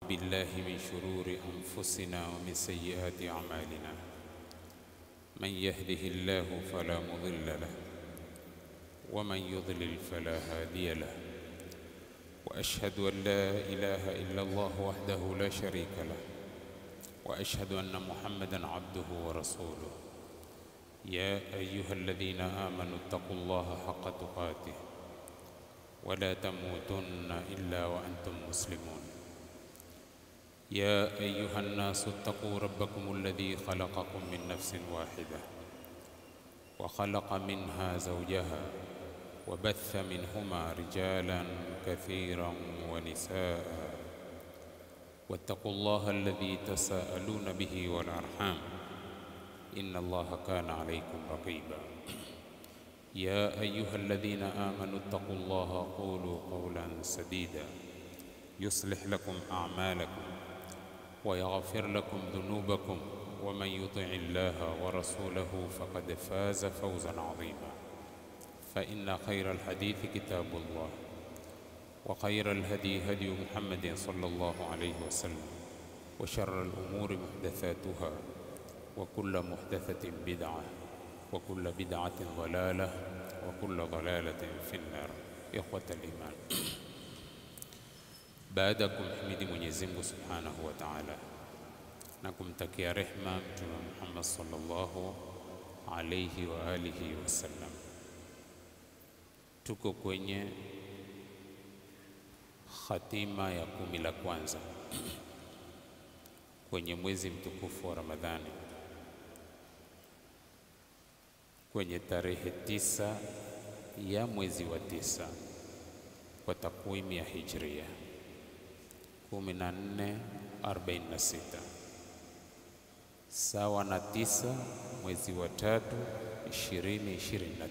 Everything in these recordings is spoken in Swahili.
بالله من شرور أنفسنا ومن سيئات أعمالنا. من يهده الله فلا مضل له ومن يضلل فلا هادي له. وأشهد أن لا إله إلا الله وحده لا شريك له، وأشهد أن محمدًا عبده ورسوله. يا أيها الذين آمنوا اتقوا الله حق تقاته ولا تموتن إلا وأنتم مسلمون. يا أيها الناس اتقوا ربكم الذي خلقكم من نفس واحدة وخلق منها زوجها وبث منهما رجالا كثيرا ونساء. واتقوا الله الذي تساءلون به والأرحام إن الله كان عليكم رقيبا. يا أيها الذين آمنوا اتقوا الله قولوا قولا سديدا يصلح لكم أعمالكم ويغفر لكم ذنوبكم، ومن يطع الله ورسوله فقد فاز فوزا عظيما. فإن خير الحديث كتاب الله، وخير الهدي هدي محمد صلى الله عليه وسلم، وشر الأمور محدثاتها، وكل محدثة بدعة، وكل بدعة ضلالة، وكل ضلالة في النار. إخوة الإيمان، baada kumhimidi Mwenyezi Mungu Subhanahu wa Ta'ala na kumtakia rehma Mtume Muhammad sallallahu alayhi wa alihi wasallam, tuko kwenye khatima ya 10 la kwanza kwenye mwezi mtukufu wa Ramadhani, kwenye tarehe 9 ya mwezi wa 9 kwa takwimu ya Hijria 1446 sawa na 9 mwezi wa 3 2025.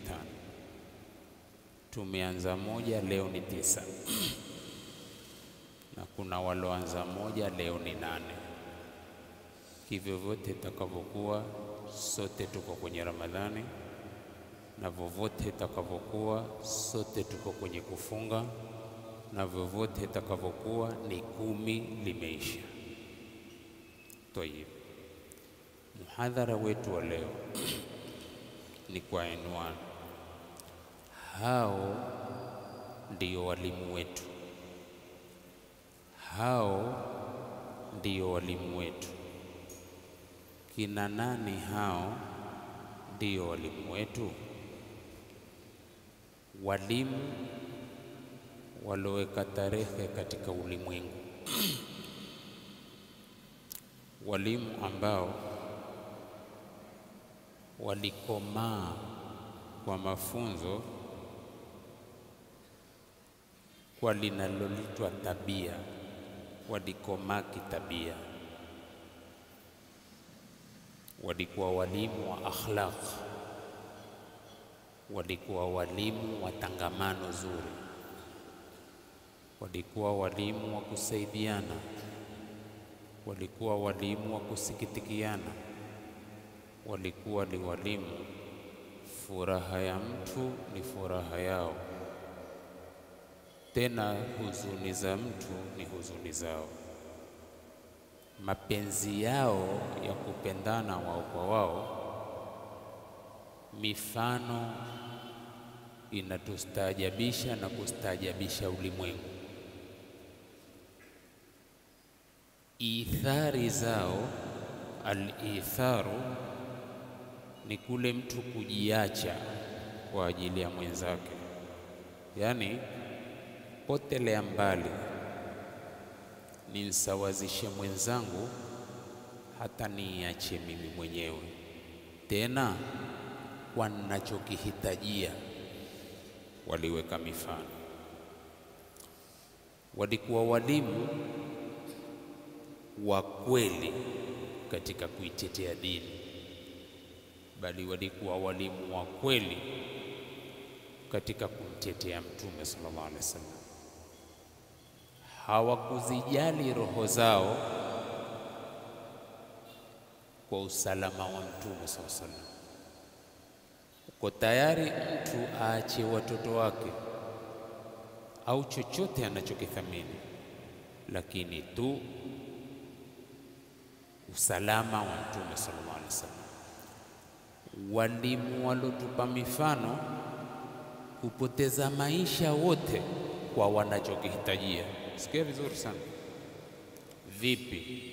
Tumeanza moja, leo ni 9 na kuna waloanza moja, leo ni 8. Hivyo vyote itakavyokuwa, sote tuko kwenye Ramadhani, na vovote itakavyokuwa, sote tuko kwenye kufunga, na vyovyote itakavyokuwa ni 10 limeisha. Tayeb, muhadhara wetu wa leo ni kwa inwani, hao ndio walimu wetu. Hao ndio walimu wetu. Kina nani hao ndio walimu wetu? Walimu waloweka tarehe katika ulimwengu. Walimu ambao walikomaa kwa mafunzo kwa linalolitwa tabia, walikomaa kitabia. Walikuwa walimu wa akhlaq, walikuwa walimu wa tangamano zuri, walikuwa walimu wa kusaidiana, walikuwa walimu wa kusikitikiana, walikuwa ni walimu furaha ya mtu ni furaha yao, tena huzuni za mtu ni huzuni zao. Mapenzi yao ya kupendana wao kwa wao, mifano inatustaajabisha na kustaajabisha ulimwengu. Ithari zao, al-itharu ni kule mtu kujiacha kwa ajili ya mwenzake, yani potelea mbali, ninsawazishe mwenzangu hata niache mimi mwenyewe, tena kwa ninachokihitajia. Waliweka mifano. Walikuwa walimu wa kweli katika kuitetea dini, bali walikuwa walimu wa kweli katika kumtetea Mtume sallallahu alaihi wasallam. Hawakuzijali roho zao kwa usalama wa Mtume sallallahu alaihi wasallam. Uko tayari mtu aache watoto wake au chochote anachokithamini lakini tu usalama wa Mtume sallallahu alaihi wasallam. Walimu walotupa mifano kupoteza maisha wote kwa wanachokihitajia. Sikia vizuri sana. Vipi?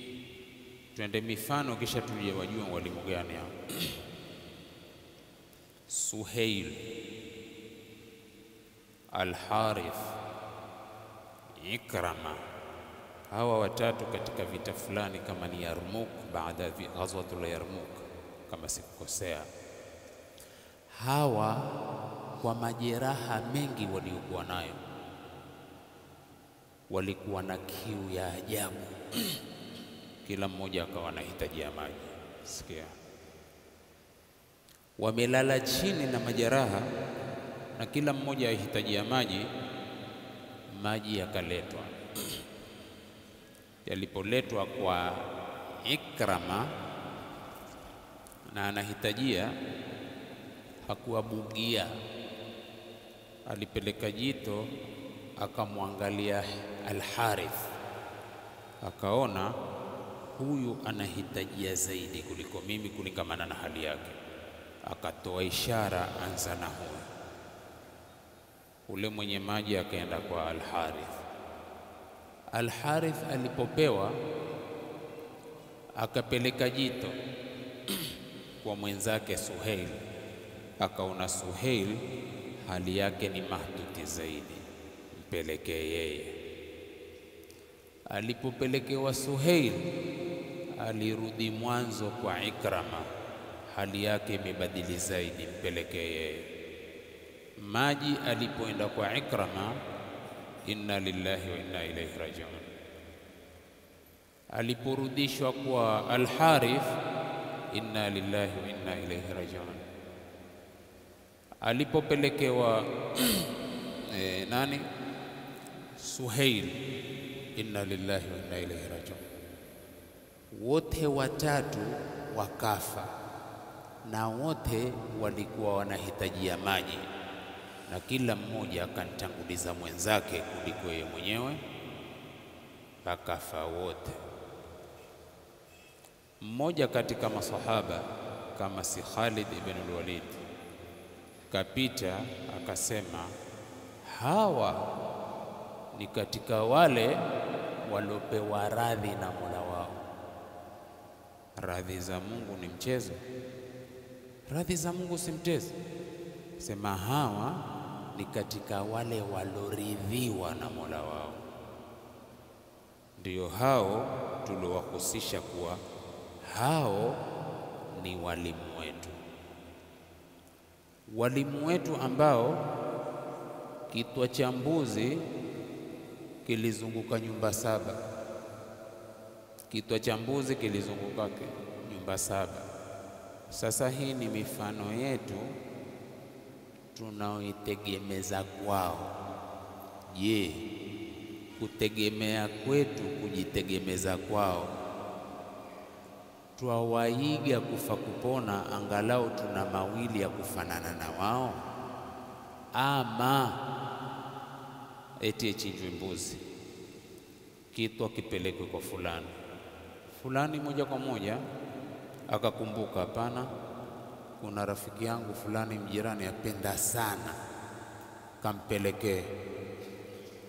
Twende mifano kisha tuje wajua walimu gani hao. Suhail, Al-Harith, Ikrama, hawa watatu katika vita fulani kama ni Yarmuk, baada ya ghazwatul Yarmuk kama sikukosea. Hawa kwa majeraha mengi waliokuwa nayo walikuwa na kiu ya ajabu. Kila mmoja akawa anahitaji maji. Sikia, wamelala chini na majeraha na kila mmoja ahitaji maji. Maji yakaletwa. Yalipoletwa kwa Ikrama na anahitajia, hakuabugia. Alipeleka jito, akamwangalia Al-Harith, akaona huyu anahitajia zaidi kuliko mimi kulingamana na hali yake. Akatoa ishara, anza na huyu. Ule mwenye maji akaenda kwa Al-Harith. Al-Harith alipopewa, akapeleka jito kwa mwenzake Suhail, akaona Suhail hali yake ni mahtuti zaidi, mpelekee yeye. Alipopelekewa Suhail, alirudi mwanzo kwa Ikrama, hali yake imebadili zaidi, mpelekee yeye. Maji alipoenda kwa Ikrama, inna lillahi wa inna ilaihi rajiun. Aliporudishwa kwa Al-Harith, inna lillahi wa inna ilaihi rajiun. Alipopelekewa Suhail, inna lillahi wa inna ilaihi rajiun. Wote watatu wakafa na wote walikuwa wanahitajia maji, na kila mmoja akamtanguliza mwenzake kuliko yeye mwenyewe, wakafa wote. Mmoja katika masahaba kama si Khalid ibn al-Walid kapita akasema, hawa ni katika wale waliopewa radhi na Mola wao. Radhi za Mungu ni mchezo? Radhi za Mungu si mchezo. Sema hawa ni katika wale waloridhiwa na Mola wao. Ndio hao tuliowahusisha kuwa hao ni walimu wetu. Walimu wetu ambao kitwa cha mbuzi kilizunguka nyumba 7. Kitwa cha mbuzi kilizunguka nyumba 7. Sasa hii ni mifano yetu tunaoitegemeza kwao. Je, kutegemea kwetu kujitegemeza kwao, twawaiga kufa kupona angalau tuna mawili ya kufanana na wao? Ama eti echinjwe mbuzi, kitwa kipelekwe kwa fulani moja kwa moja akakumbuka, hapana, kuna rafiki yangu fulani mjirani apenda sana, kampelekee.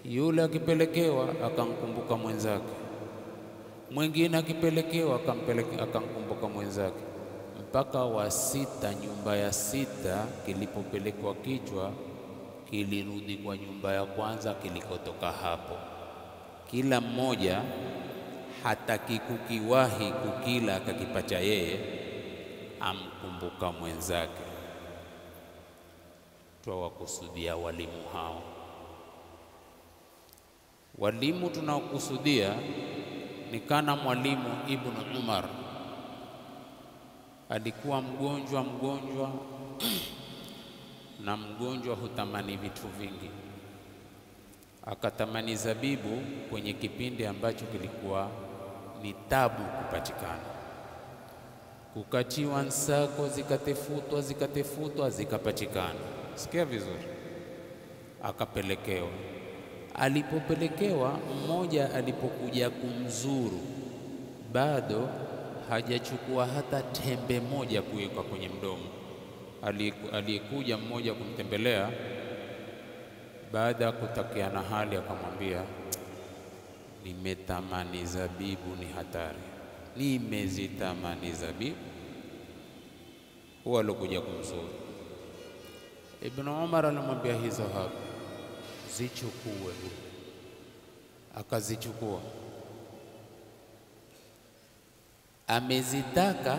Yule akipelekewa akamkumbuka mwenzake, mwingine akipelekewa akamkumbuka mwenzake, mpaka wa 6, nyumba ya 6 kilipopelekwa kichwa kilirudi kwa nyumba ya kwanza kilikotoka hapo. Kila mmoja hataki kukiwahi kukila akakipacha yeye, amkumbuka mwenzake. Twawakusudia walimu hao. Walimu tunaokusudia ni kana mwalimu Ibn Umar. Alikuwa mgonjwa na mgonjwa hutamani vitu vingi. Akatamani zabibu kwenye kipindi ambacho kilikuwa ni tabu kupatikana. Kukatiwa nsako, zikatefutwa zikapatikana. Sikia vizuri. Akapelekewa. Alipopelekewa mmoja, alipokuja kumzuru, bado hajachukua hata tembe moja kuweka kwenye mdomo. Aliyekuja mmoja kumtembelea, baada ya kutakiana hali, akamwambia, nimetamani zabibu, ni hatari, nimezitamani zabibu. Huwa alokuja kumzuru. Ibn Umar alimwambia hizo hapa, zichukue. Akazichukua. Amezitaka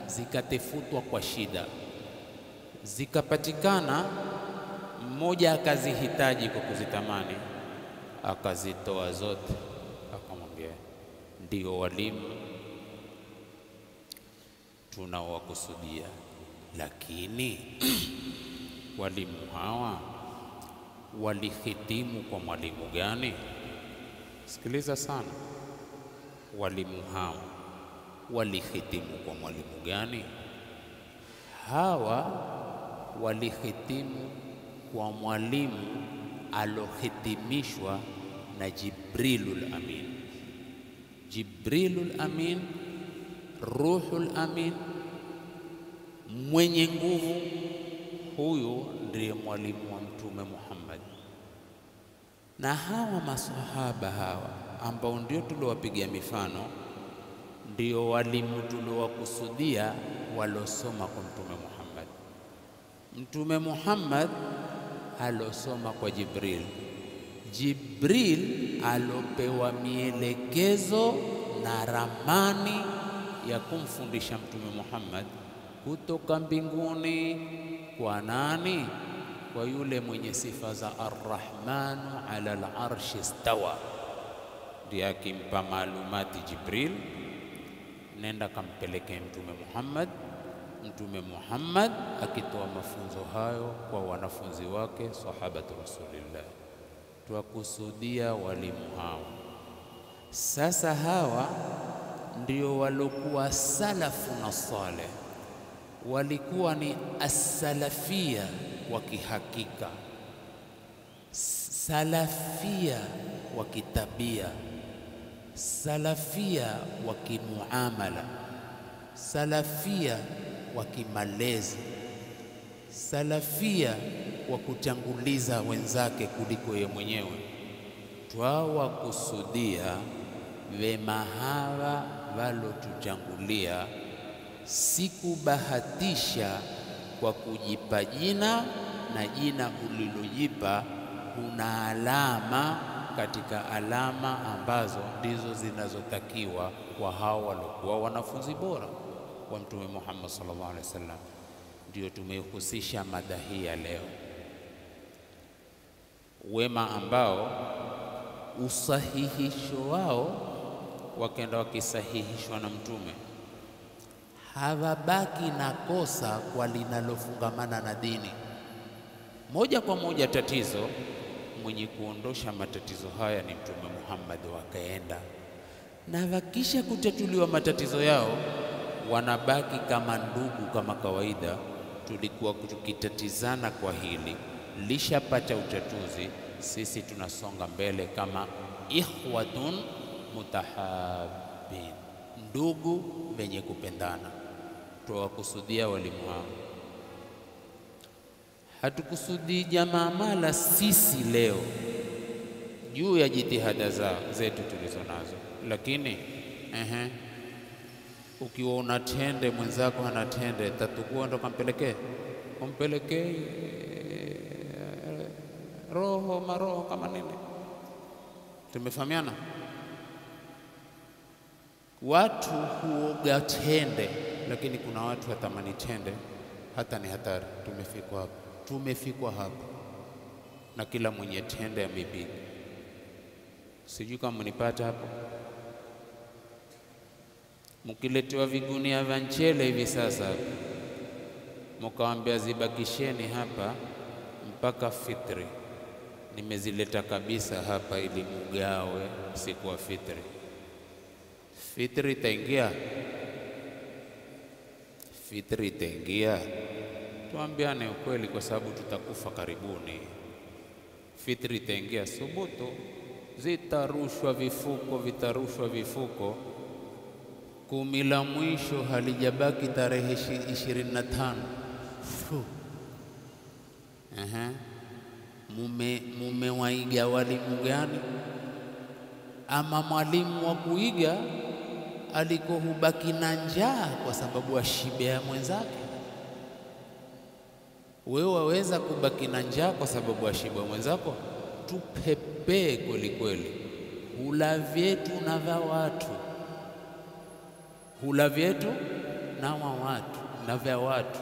zikatefutwa kwa shida, zikapatikana. Mmoja akazihitaji kwa kuzitamani, akazitoa zote. Akamwambia, ndio walimu tunawakusudia, lakini walimu hawa walihitimu kwa mwalimu gani? Sikiliza sana, walimu hawa walihitimu kwa mwalimu gani? Hawa walihitimu kwa mwalimu alohitimishwa na Jibrilul Amin. Jibrilul Amin, Ruhul Amin, mwenye nguvu. Huyu ndiye mwalimu wa Mtume Muhammad. Na hawa maswahaba hawa ambao ndio tuliowapigia mifano, ndio walimu tuliowakusudia walosoma kwa Mtume Muhammad. Mtume Muhammad alosoma kwa Jibril. Jibril alopewa mielekezo na ramani ya kumfundisha Mtume Muhammad kutoka mbinguni. Kwa nani? Kwa yule mwenye sifa za Ar-Rahmanu ala al-arshi istawa. Ndiye akimpa maalumati Jibril, nenda kampeleke Mtume Muhammad. Mtume Muhammad akitoa mafunzo hayo kwa wanafunzi wake, sahabatu Rasulillah. Tuwakusudia walimu hawa. Sasa hawa ndio walokuwa salafu na saleh, walikuwa ni as-salafia wa kihakika, salafia wa kitabia, salafia wa kimuamala, salafia wa kimalezi, salafia wa kutanguliza wenzake kuliko ye mwenyewe. Twawakusudia wema hawa walotutangulia, sikubahatisha kwa kujipa jina, na jina ulilojipa kuna alama katika alama ambazo ndizo zinazotakiwa kwa hao waliokuwa wanafunzi bora wa Mtume Muhammad sallallahu alaihi wasallam. Ndio tumehusisha mada hii ya leo, wema ambao usahihisho wao wakenda wakisahihishwa na Mtume, hawabaki na kosa kwa linalofungamana na dini moja kwa moja. Tatizo mwenye kuondosha matatizo haya ni Mtume Muhammad. Wakaenda na wakisha kutatuliwa matatizo yao, wanabaki kama ndugu, kama kawaida. Tulikuwa tukitatizana kwa hili, lishapata utatuzi, sisi tunasonga mbele kama ikhwatun mutahabbin, ndugu wenye kupendana. Tuwakusudia walimu hao. Hatukusudii jamaa mala sisi leo juu ya jitihada zetu tulizo nazo, lakini ukiwa unatende mwenzako anatende, tatukua ndo umpelekee roho maroho kama nini. Tumefahamiana? Watu huoga tende, lakini kuna watu watamani tende hata ni hatari. Tumefikwa hapa na kila mwenye tende amepiga. Sijui kama mnipata hapo. Mkiletewa vigunia vya mchele hivi sasa, mkawaambia zibakisheni hapa mpaka fitri, nimezileta kabisa hapa ili mugawe siku wa fitri. Fitri itaingia? Fitri itaingia? Tuambiane ukweli, kwa sababu tutakufa karibuni. fitri itaingia subutu, zitarushwa vifuko. 10 la mwisho halijabaki tarehe 25. Mume waiga walimu gani? Ama mwalimu wa kuiga alikohubaki na njaa kwa sababu ashibea mwenzake. Wewe waweza kubaki na njaa kwa sababu ashibea mwenzako? Tupepee kweli kweli. Hula vyetu na vya watu, hula vyetu na vya watu.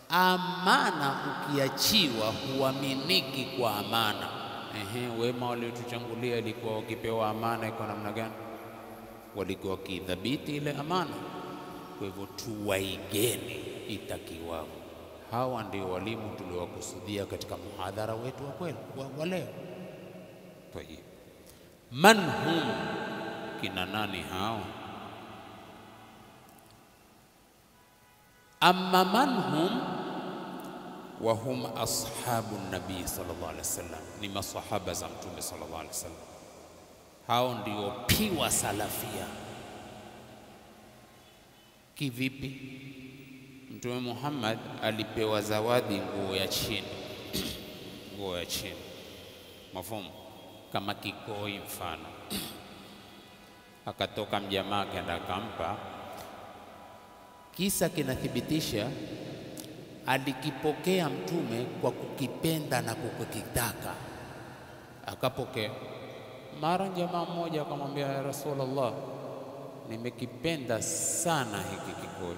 Amana ukiachiwa huaminiki kwa amana. Wema waliotuchangulia ilikuwa wakipewa amana iko namna gani? Walikuwa wakidhibiti ile amana. Kwa hivyo tuwaigeni itakiwao. Hawa ndio walimu tuliowakusudia katika muhadhara wetu wa kweli wa leo. Tayeb, man hum, kina nani hao? Amma man hum wa hum ashabu nabii sallallahu alaihi wasallam, ni masahaba za mtume sallallahu alaihi wasallam. Hao ndio piwa salafia. Kivipi? Mtume Muhammad alipewa zawadi nguo ya chini nguo ya chini, mafumu kama kikoi mfano. Akatoka mjamaa kaenda akampa. Kisa kinathibitisha alikipokea mtume kwa kukipenda na kukitaka, akapokea. Mara jamaa mmoja akamwambia, ya Rasulullah, nimekipenda sana hiki kikoi,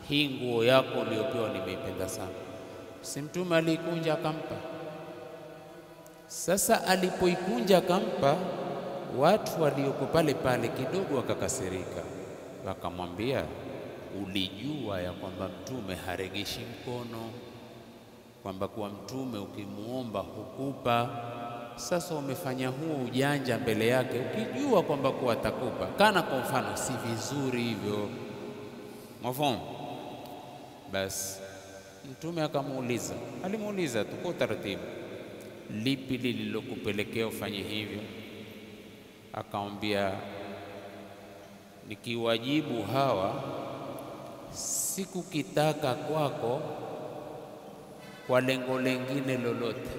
hii nguo yako uliyopewa nimeipenda sana. Si mtume alikunja akampa? Sasa alipoikunja akampa, watu walioko pale pale kidogo wakakasirika, wakamwambia, ulijua ya kwamba mtume haregeshi mkono, kwamba kwa mtume ukimuomba hukupa. Sasa umefanya huo ujanja mbele yake ukijua kwamba kwa atakupa. Kana kwa mfano si vizuri hivyo, mafahamu? Basi mtume alimuuliza tu kwa taratibu, lipi lililokupelekea ufanye hivyo? Akamwambia, nikiwajibu hawa sikukitaka kwako kwa lengo lengine lolote,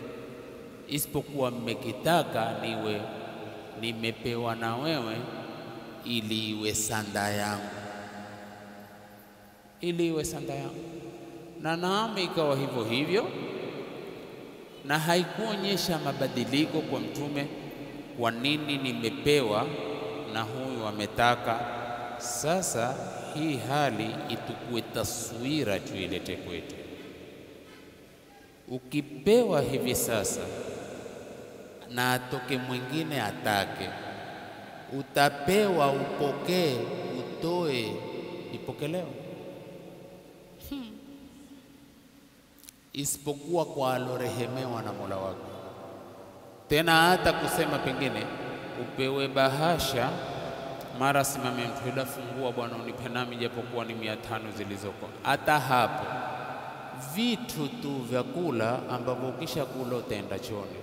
isipokuwa mmekitaka nimepewa na wewe ili iwe sanda yangu, na naam, ikawa hivyo hivyo, na haikuonyesha mabadiliko kwa mtume. Kwa nini nimepewa na huyu ametaka? Sasa hii hali itukue taswira tuilete kwetu. Ukipewa hivi sasa na atoke mwingine atake, utapewa, upokee, utoe, ipokelewa. Isipokuwa kwa alorehemewa na Mola wako. Tena hata kusema pengine upewe bahasha, mara simame mtu, fungua bwana unipe nami japokuwa ni 500 zilizoko. Hata hapo vitu tu vya kula ambavyo ukisha kula utaenda choni,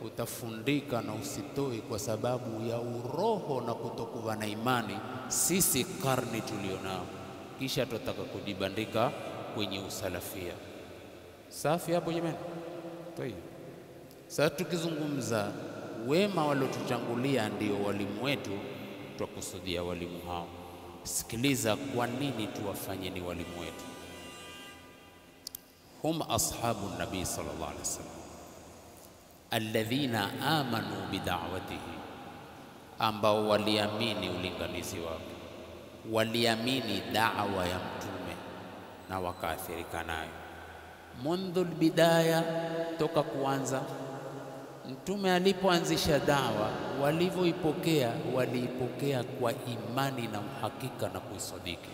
utafundika na usitoi kwa sababu ya uroho na kutokuwa na imani. Sisi karni tulionao, kisha tutataka kujibandika kwenye usalafia. Safi hapo jamani? Tayeb. Sasa tukizungumza wema waliotuchangulia ndio walimu wetu, twakusudia walimu hao. Sikiliza, kwa nini tuwafanye ni walimu wetu? Hum ashabu nabii sallallahu alaihi wasallam alladhina amanu bida'watihi, ambao waliamini ulinganizi wake, waliamini da'wa ya mtume na wakaathirika nayo. Mundhul bidaya, toka kuanza mtume alipoanzisha dawa, walivyoipokea waliipokea kwa imani na uhakika na kuisadiki.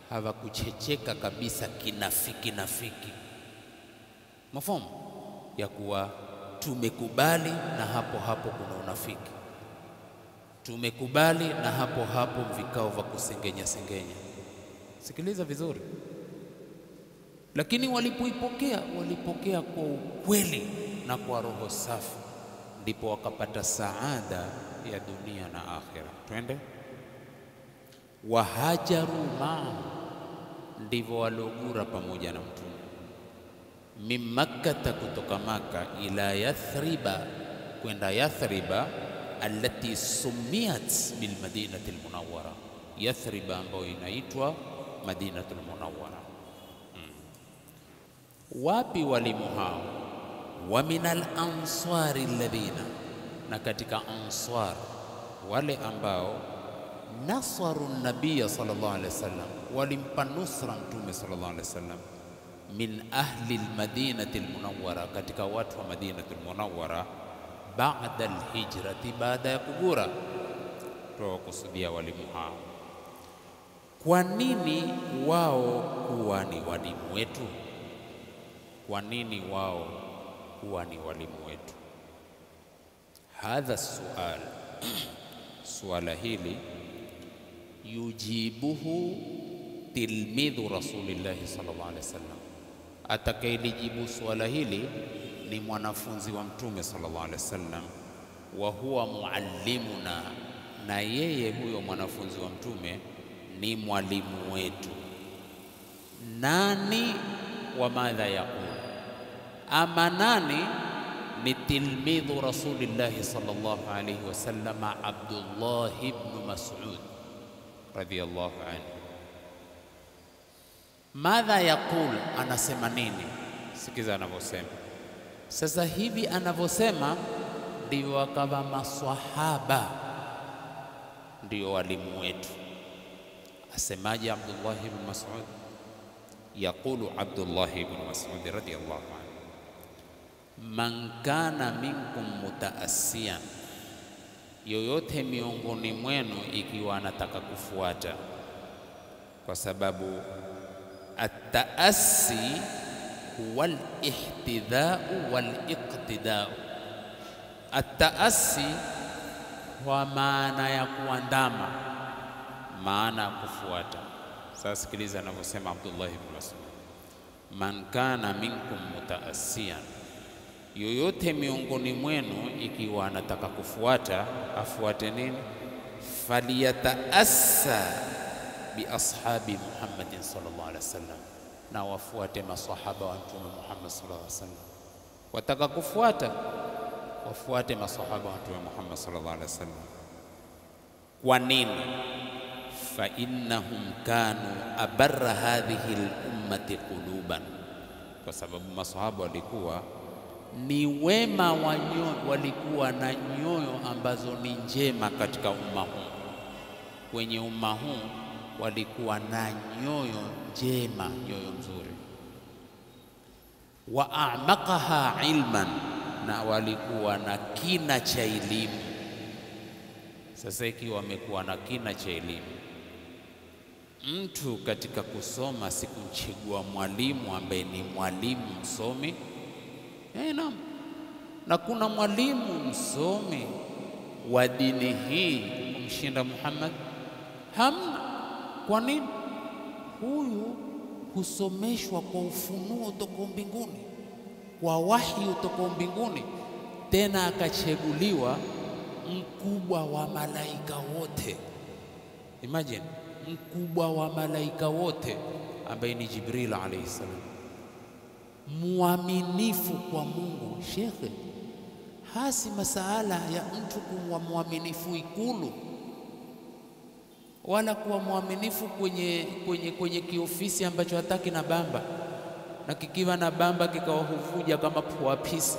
Hawakuchecheka kabisa kinafiki mafahamu ya kuwa tumekubali na hapo kuna unafiki, tumekubali na hapo vikao vya kusengenya. Sikiliza vizuri. Lakini walipokea kwa ukweli na kwa roho safi, ndipo wakapata saada ya dunia na akhira. Twende. Wahajaru ma'ahu, ndivyo waliogura pamoja na Mtume. Min Makkata, kutoka Maka, ila Yathriba, kwenda Yathriba, allati sumiyat bil Madinati al-Munawwara, Yathriba ambayo inaitwa Madinatul Munawwara. Wapi walimu hao? Wa minal ansari alladhina, na katika ansar wale ambao nasaru nabiyya sallallahu alaihi wasallam, walimpa nusra Mtume sallallahu alaihi wasallam. Min ahli almadinati almunawwara, katika watu wa Madinatul Munawwara, baada alhijrati, baada ya kugura. Tuwakusudia walimu hao. Kwa nini wao kuwa ni walimu wetu? Kwa nini wao kuwa ni walimu wetu? Hadha sual, suala hili, yujibuhu tilmidhu Rasulillahi sallallahu alaihi wasallam, atakayelijibu suala hili ni mwanafunzi wa Mtume sallallahu alaihi wasallam. Wa huwa muallimuna, na yeye huyo mwanafunzi wa Mtume ni mwalimu wetu. Nani? Wa madha yaqul, ama nani? Ni tilmidhu Rasulillahi sallallahu alaihi wasallam, Abdullah ibn Mas'ud radhiyallahu anhu. Madha yaqul, anasema nini? Sikiza anavyosema. Sasa hivi anavyosema ndio wakawa maswahaba ndio walimu wetu. Asemaje Abdullah ibn Mas'ud? Yaqulu Abdullah ibn Mas'ud radhiyallahu anhu, man kana minkum mutaassiyan, yoyote miongoni mwenu ikiwa anataka kufuata, kwa sababu at-taassi huwa al-ihtidha'u wal-iqtida'u. At-taassi kwa maana ya kuandama, maana ya kufuata. Sasa sikiliza anavyosema Abdullah ibn Mas'ud, man kana minkum mutaassiyan, yoyote miongoni mwenu ikiwa anataka kufuata, afuate nini? Faliyataassa bi ashabi Muhammadin sallallahu alaihi wasallam, na wafuate maswahaba wa Mtume Muhammad sallallahu alaihi wasallam. Wataka kufuata, wafuate maswahaba wa Mtume Muhammad sallallahu alaihi wasallam. Kwa nini? Fa innahum kanu abarra hadhihi al-ummati quluban, kwa sababu maswahaba walikuwa ni wema wa nyoyo, walikuwa na nyoyo ambazo ni njema katika umma huu. Kwenye umma huu walikuwa na nyoyo njema, nyoyo nzuri. Wa a'maqaha ilman, na walikuwa na kina cha elimu. Sasa ikiwa wamekuwa na kina cha elimu, mtu katika kusoma sikumchagua mwalimu ambaye ni mwalimu msomi. Naam, na kuna mwalimu msomi wa dini hii kumshinda Muhammad? Hamna. Kwa nini? Huyu husomeshwa kwa ufunuo kutoka mbinguni, kwa wahi kutoka mbinguni, tena akachaguliwa mkubwa wa malaika wote. Imagine, mkubwa wa malaika wote ambaye ni Jibril alayhi salam, muaminifu kwa Mungu. Shekhe, hasi masala ya mtu kuwa muaminifu Ikulu, wala kuwa muaminifu kwenye kiofisi ambacho hataki na bamba, na kikiwa na bamba kikawa huvuja kama pua pisi.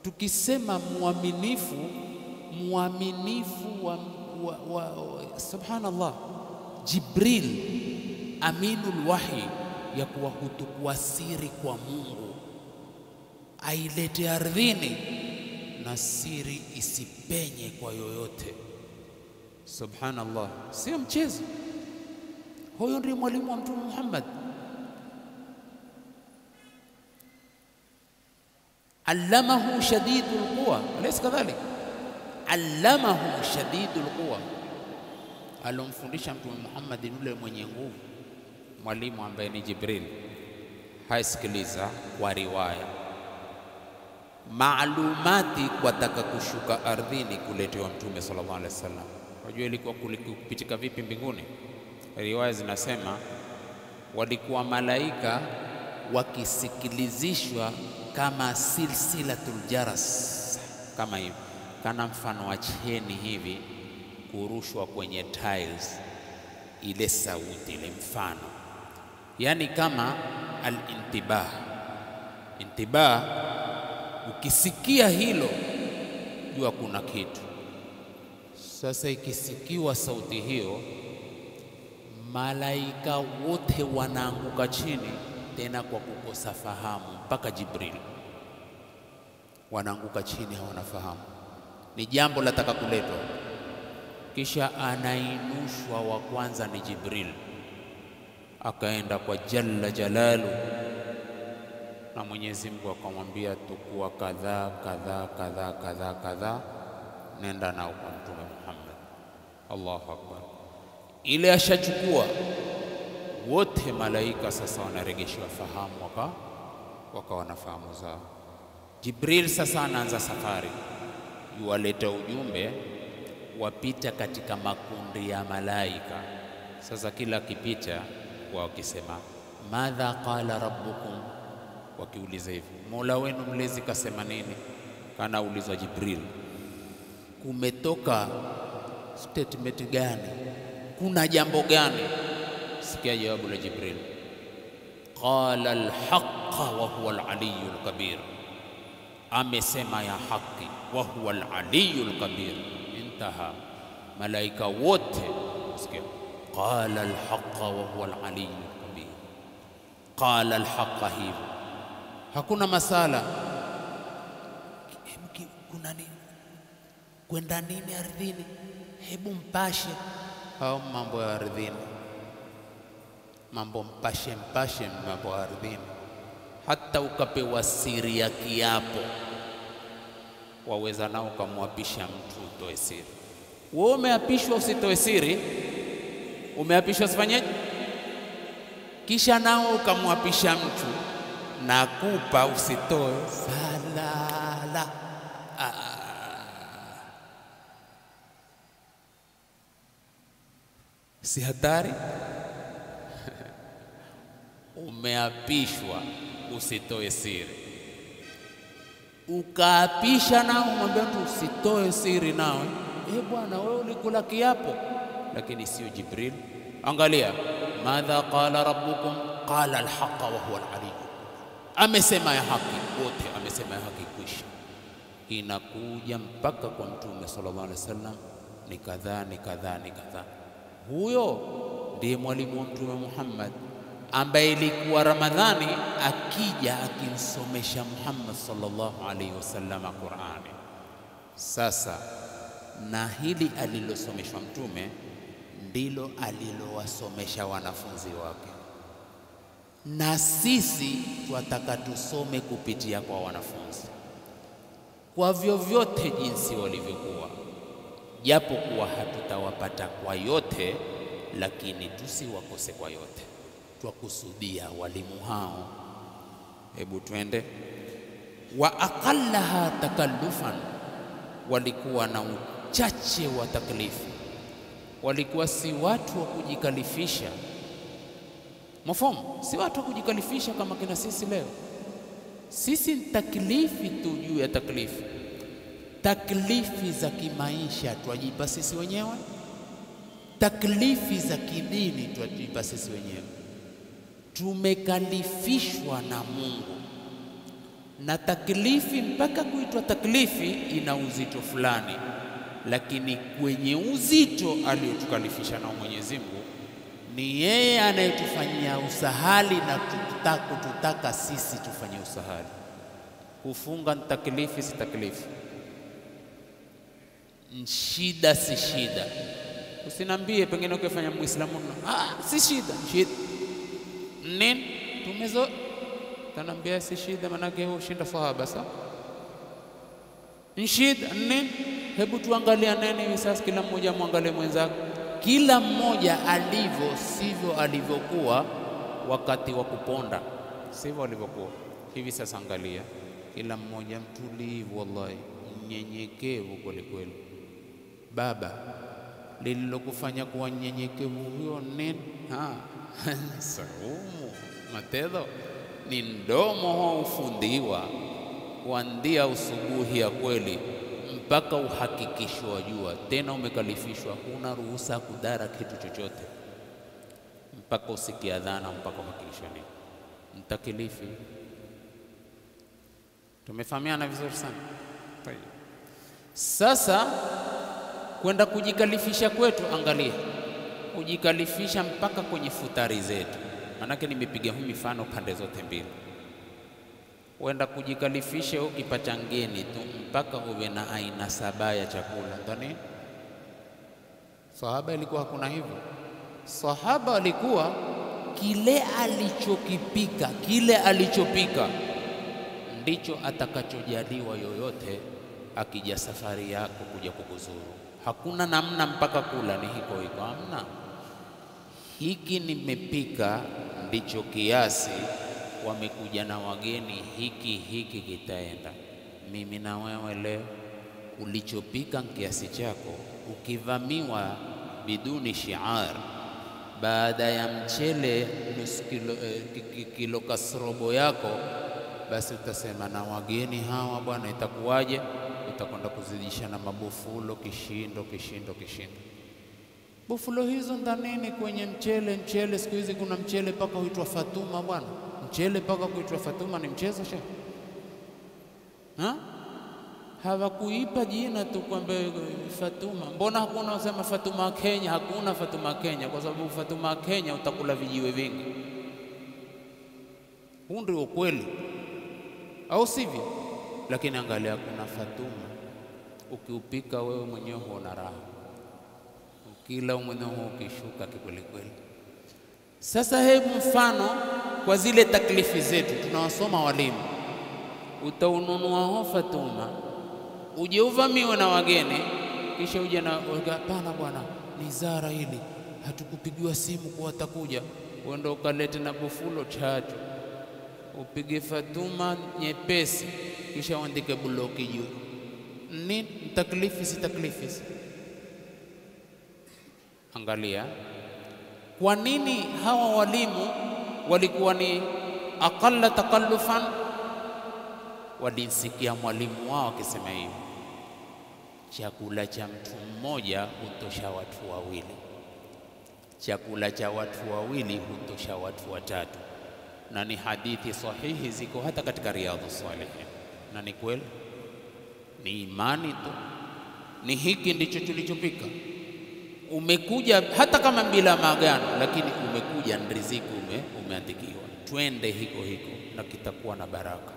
Tukisema muaminifu wa subhanallah, Jibril aminul wahi, ya kuwa hutukua siri kwa Mungu, ailete ardhini na siri isipenye kwa yoyote. Subhanallah, sio mchezo. Huyo ndiye mwalimu wa Mtume Muhammad. Allamahu shadidul quwa, alaysa kadhalik? Allamahu shadidul quwa, alomfundisha Mtume Muhammad yule mwenye nguvu, mwalimu ambaye ni Jibril. Haisikiliza kwa riwaya, maalumati kwa taka kushuka ardhini kuletewa Mtume sallallahu alaihi wasallam. Unajua ilikuwa kupitika vipi mbinguni? Riwaya zinasema walikuwa malaika wakisikilizishwa kama silsilatul jaras, kama hivi, kana mfano wa cheni hivi kurushwa kwenye tiles, ile sauti ile mfano, yani kama al-intibah. Intibah, ukisikia hilo jua kuna kitu. Sasa ikisikiwa sauti hiyo, malaika wote wanaanguka chini, tena kwa kukosa fahamu, mpaka Jibril wanaanguka chini, hawana fahamu, ni jambo lataka kuletwa. Kisha anainushwa wa kwanza ni Jibril, akaenda kwa Jalla Jalalu, na Mwenyezi Mungu akamwambia tukua kadhaa kadhaa kadhaa kadhaa kadhaa, nenda nao kwa Mtume Muhammad. Allahu Akbar. Ile ashachukua wote, malaika sasa wanaregeshwa fahamu, waka wanafahamu zao. Jibril sasa anaanza safari, yuwaleta ujumbe, wapita katika makundi ya malaika. Sasa kila kipita wakisema madha qala rabbukum, wakiuliza hivi Mola wenu mlezi kasema nini? Kana ulizwa Jibril, kumetoka statement gani? Kuna jambo gani? Sikia jawabu la Jibril, qala al-haqqa wa huwa al-aliyyul kabir, amesema ya haki, wa huwa al-aliyyul kabir. Intaha. Malaika wote sikia, qala al-haqqa wa huwa al-aliyyul kabir, qala al-haqqa hivi, hakuna masala. Kuna nini? Kwenda nini ardhini? Hebu mpashe hao mambo ya ardhini, mambo mpashe, mambo ya ardhini. Hata ukapewa siri ya kiapo, waweza nao ukamwapisha mtu utoe siri. Wewe umeapishwa usitoe siri, umeapishwa usifanyeje? Kisha nao ukamwapisha mtu na kupa usitoe. Salala. Si hatari? Umeapishwa usitoe siri, ukaapisha nao mwambie mtu usitoe siri nawe. Bwana wewe ulikula kiapo, lakini sio Jibril. Angalia, madha qala rabbukum, qala al-haqqa wa huwa al-aliy, amesema ya haki, wote amesema ya haki, kwisha. Inakuja mpaka kwa Mtume sallallahu alaihi wasallam, ni kadhaa ni kadhaa ni kadhaa. Huyo ndiye mwalimu wa Mtume Muhammad, ambaye ilikuwa Ramadhani akija akimsomesha Muhammad sallallahu alaihi wasallam Qur'ani. Sasa na hili alilosomeshwa Mtume ndilo alilowasomesha wanafunzi wake, na sisi twataka tusome kupitia kwa wanafunzi kwa vyovyote jinsi walivyokuwa, japo kuwa hatutawapata kwa yote, lakini tusiwakose kwa yote. Twakusudia walimu hao. Hebu twende. Wa aqallaha takallufan, walikuwa na uchache wa taklifu, walikuwa si watu wa kujikalifisha. Mafahamu, si watu wa kujikalifisha kama kina sisi leo. Sisi taklifi tu juu ya taklifi. Taklifi za kimaisha twajipa sisi wenyewe, taklifi za kidini twajipa sisi wenyewe. Tumekalifishwa na Mungu, na taklifi mpaka kuitwa taklifi ina uzito fulani, lakini kwenye uzito aliyotukalifisha na Mwenyezi Mungu ni yeye anayetufanyia usahali na kututaka sisi tufanye usahali. Kufunga ni taklifi, si taklifi? Shida si shida? Usinambie pengine ukifanya Muislamu si shida. Shida nini? Tumezo tanambia si shida, manake huo shinda sahaba. Sasa shida nini? Hebu tuangalia nini hivi sasa, kila mmoja muangalie mwenzake. Kila mmoja alivyo sivyo alivyokuwa wakati wa kuponda, sivyo alivyokuwa hivi sasa. Angalia kila mmoja mtulivu, wallahi mnyenyekevu kweli kweli. Baba, lililokufanya kuwa nyenyekevu huyo nini? Saumu matedo ni mdomo huo ufundiwa kuandia usubuhi ya kweli mpaka uhakikisho wa jua, tena umekalifishwa, huna ruhusa kudara kitu chochote mpaka usikia adhana, mpaka uhakikisho nini mtakilifi. Tumefahamiana vizuri sana. Sasa kwenda kujikalifisha kwetu, angalia kujikalifisha mpaka kwenye futari zetu. Manake nimepiga huu mifano pande zote mbili. Wenda kujikalifisha ukipata ngeni tu mpaka uwe na aina 7 ya chakula. Ndani sahaba ilikuwa hakuna hivyo. Sahaba alikuwa kile alichopika ndicho atakachojaliwa yoyote akija safari yako kuja kukuzuru. Hakuna namna mpaka kula ni hiko hiko, hamna. Hiki nimepika ndicho kiasi, wamekuja na wageni, hiki kitaenda. Mimi na wewe leo ulichopika kiasi chako, ukivamiwa biduni shiar, baada ya mchele nusu kilo kasrobo yako, basi utasema na wageni hawa bwana itakuwaje? Utakwenda kuzidisha na mabofulo kishindo. Bofulo hizo ndanini kwenye mchele. Siku hizi kuna mchele paka huitwa Fatuma bwana. Mchele paka kuitwa Fatuma ni mchezo sha? Hawakuipa jina tu kwamba Fatuma. Mbona hakuna usema Fatuma Kenya? Hakuna Fatuma Kenya kwa sababu Fatuma Kenya utakula vijiwe vingi. Huu ndio ukweli, au sivyo? Lakini angalia, kuna Fatuma ukiupika wewe mwenyewe huona raha, ukila mwenyewe ukishuka kikweli kweli. Sasa hebu mfano kwa zile taklifi zetu tunawasoma walimu, utaununua ho Fatuma uje uvamiwe na wageni, kisha uje na hapana bwana ni zara hili, hatukupigiwa simu kwa watakuja, uende ukalete na bofulo chachu upige Fatuma nyepesi, kisha uandike bloki juu. Ni taklifi si taklifi? Angalia kwa nini hawa walimu walikuwa ni aqalla takallufan. Walinsikia mwalimu wao akisema hivi, chakula cha mtu mmoja hutosha watu wawili, chakula cha watu wawili hutosha watu watatu. Na ni hadithi sahihi, ziko hata katika Riyadhus Salihin, na ni kweli, ni imani tu. Ni hiki ndicho tulichopika. Umekuja hata kama bila maagano, lakini umekuja riziki umeandikiwa, twende hiko na kitakuwa na baraka.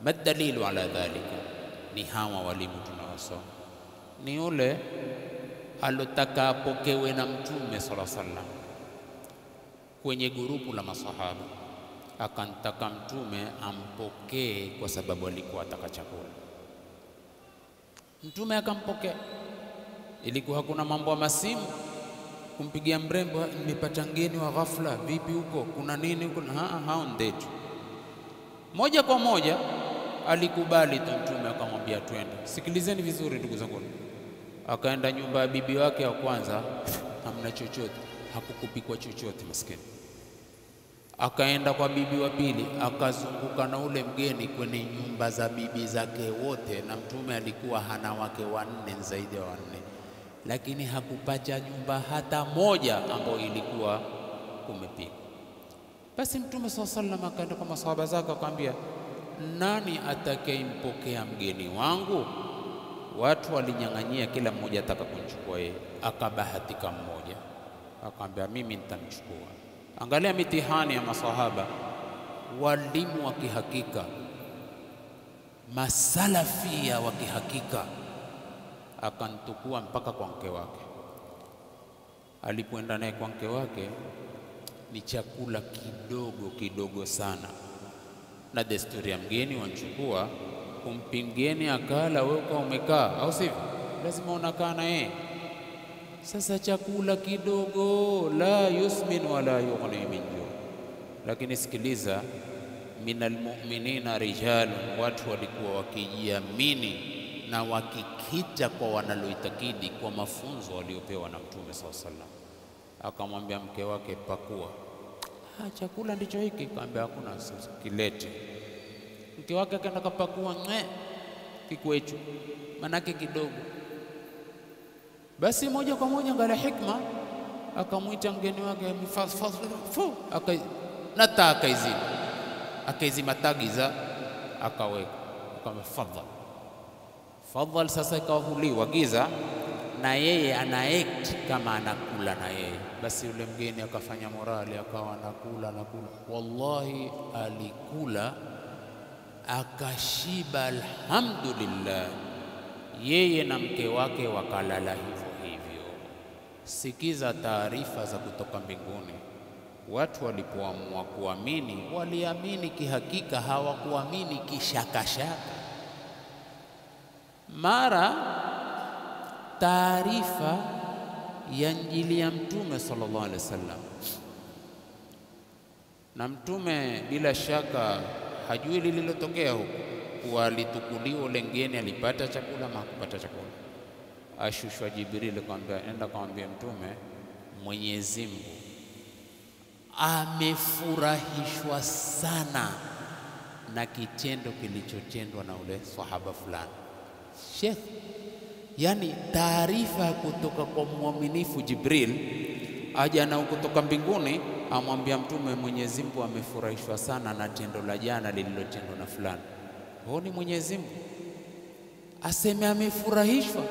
Madalilu ala dhalika ni hawa walimu tunawasoma. Ni yule alotaka apokewe na Mtume sallallahu alaihi wasallam kwenye grupu la masahaba, akantaka Mtume ampokee kwa sababu alikuwa ataka chakula. Mtume akampokea. Ilikuwa hakuna mambo ya masimu kumpigia mrembo, nimepata ngeni wa ghafla, vipi huko, kuna nini huko? Hao ndetu. Moja kwa moja alikubali tu Mtume, akamwambia twende. Sikilizeni vizuri ndugu zangu. Akaenda nyumba ya bibi wake wa kwanza, hamna chochote, hakukupikwa chochote maskini. Akaenda kwa bibi wa pili, akazunguka na ule mgeni kwenye nyumba za bibi zake wote, na Mtume alikuwa hana wake 4 zaidi ya 4, lakini hakupata nyumba hata moja ambayo ilikuwa kumepikwa. Basi Mtume sallallahu alaihi wasallam akaenda kwa masahaba zake akamwambia, nani atakayempokea mgeni wangu? Watu walinyang'anyia, kila mmoja ataka kumchukua yeye. Akabahatika mmoja, akamwambia mimi nitamchukua. Angalia mitihani ya masahaba, walimu wa kihakika, masalafia wa kihakika. Akantukua mpaka kwa mke wake. Alipoenda naye kwa mke wake, ni chakula kidogo sana, na desturi ya mgeni wanchukua kumpingeni akala, wewe kwa umekaa, au sivyo? Lazima unakaa na yeye. Sasa chakula kidogo, la yusmin wala yughni min ju. Lakini sikiliza, minal mu'minina rijalun, watu walikuwa wakijiamini na wakikita kwa wanaloitakidi kwa mafunzo waliopewa na Mtume SAW. Akamwambia mke wake, pakua. Chakula ndicho hiki. Akamwambia hakuna, kilete. Mke wake akaenda kapakua, kikwechu manake kidogo. Basi moja kwa moja ngala hikma, akamuita mgeni wake, akaizima tagiza, akaweka, akamwambia fadhal. Sasa ikahuliwa giza na yeye ana act kama anakula na yeye. Basi yule mgeni akafanya morali, akawa anakula. Wallahi alikula akashiba, alhamdulillah. Yeye na mke wake wakalala hivyo. Sikiza taarifa za kutoka mbinguni. Watu walipoamua kuamini, waliamini kihakika, hawakuamini kishakashaka. Mara taarifa ya Injili ya Mtume sallallahu alaihi wasallam, na Mtume bila shaka hajui lililotokea huko, walitukuliwa lengeni, alipata chakula ama hakupata chakula. Ashushwa Jibril kwamba enda kaambia Mtume, Mwenyezi Mungu amefurahishwa sana na kitendo kilichotendwa na ule sahaba fulani. Sheikh, yani taarifa kutoka kwa muaminifu Jibril aja na kutoka mbinguni, amwambia Mtume, Mwenyezi Mungu amefurahishwa sana na tendo la jana lililotendwa na fulani. Huo ni Mwenyezi Mungu aseme amefurahishwa.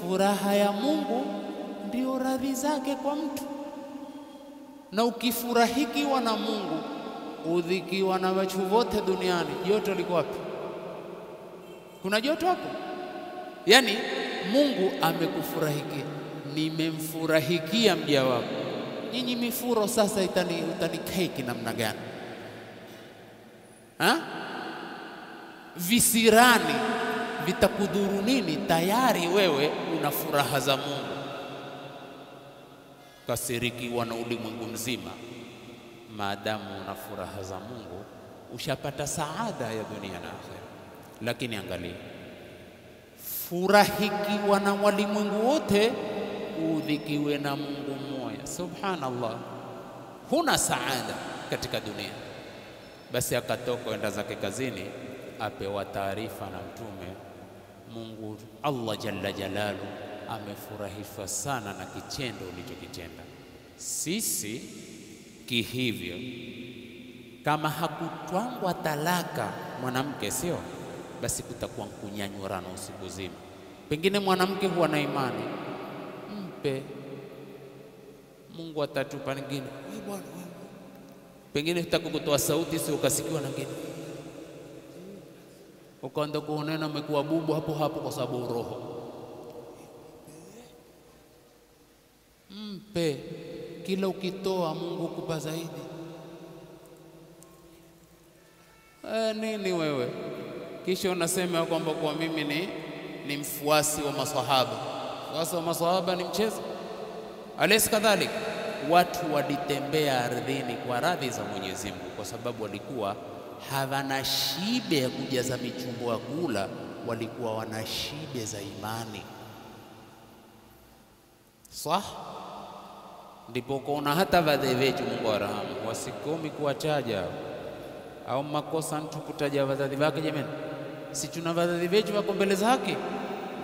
Furaha ya Mungu ndio radhi zake kwa mtu, na ukifurahikiwa na Mungu udhikiwa na watu wote duniani. Joto liko wapi? Kuna joto hapo? Yani Mungu amekufurahikia, nimemfurahikia mja wako. Nyinyi mifuro sasa utanikaiki namna gani? Visirani vitakudhuru nini? Tayari wewe una furaha za Mungu. Kasirikiwa na ulimwengu mzima, maadamu una furaha za Mungu ushapata saada ya dunia na akhera. Lakini angalia, furahikiwa na walimwengu wote, udhikiwe na Mungu mmoja. Subhanallah, huna saada katika dunia. Basi akatoka enda zake kazini, apewa taarifa na Mtume, Mungu Allah jalla jalalu amefurahishwa sana na kitendo ulichokitenda. Sisi kihivyo, kama hakutwangwa talaka mwanamke, sio basi kutakuwa kunyanyurana usiku zima. Pengine mwanamke huwa na imani, mpe Mungu atatupa nyingine. Wewe bwana, pengine hutaka kutoa sauti, sio ukasikiwa na ngine, ukaanza kuonena umekuwa bubu hapo kwa sababu roho. Mpe, kila ukitoa Mungu kupa zaidi. Nini wewe? Kisha unasema kwamba kwa mimi ni mfuasi wa maswahaba. Wasa wa maswahaba ni mchezo? Alaysa kadhalik? Watu walitembea ardhini kwa radhi za Mwenyezi Mungu kwa sababu walikuwa hawana shibe ya kujaza michumbo ya kula, walikuwa wana shibe za imani. Sah? Ndipo kuna hata vadhi wetu, Mungu arahamu, wasikomi kuwataja au makosa mtu kutaja vadhi wake. Jamani, si tuna vadhi wetu wako mbele za haki,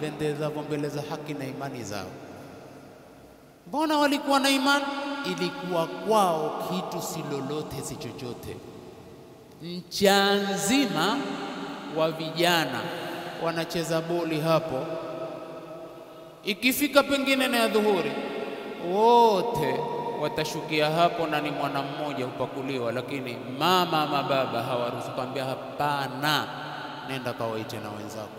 vendeza mbele za haki na imani zao. Mbona walikuwa na imani? Ilikuwa kwao kitu si lolote si chochote. Ncha nzima wa vijana wanacheza boli hapo, ikifika pengine na dhuhuri wote watashukia hapo na ni mwana mmoja upakuliwa, lakini mama mababa hawaruhusu. Kwambia hapana, nenda kawaite na wenzako.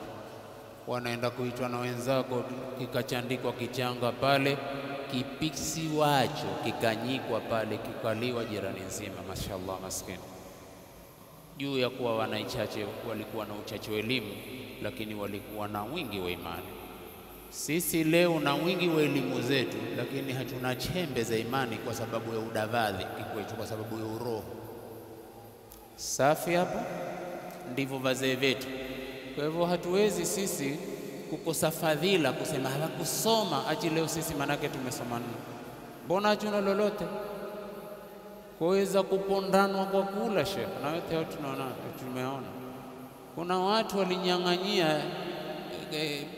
Wanaenda kuitwa na wenzako, kikachandikwa kichanga pale, kipiksi wacho kikanyikwa pale, kikaliwa jirani nzima. Mashallah, maskini. Juu ya kuwa wanaichache, walikuwa na uchache wa elimu, lakini walikuwa na wingi wa imani. Sisi leo na wingi wa elimu zetu, lakini hatuna chembe za imani kwa sababu ya udavadhi kikwetu, kwa sababu ya uroho. safi hapa, ndivyo wazee wetu. Kwa hivyo hatuwezi sisi kukosa fadhila kusema hawakusoma ati leo sisi manake tumesoma nini. Mbona hatuna lolote kuweza kupondanwa kwa kula Sheikh? Na yote hao tumeona kuna watu walinyang'anyia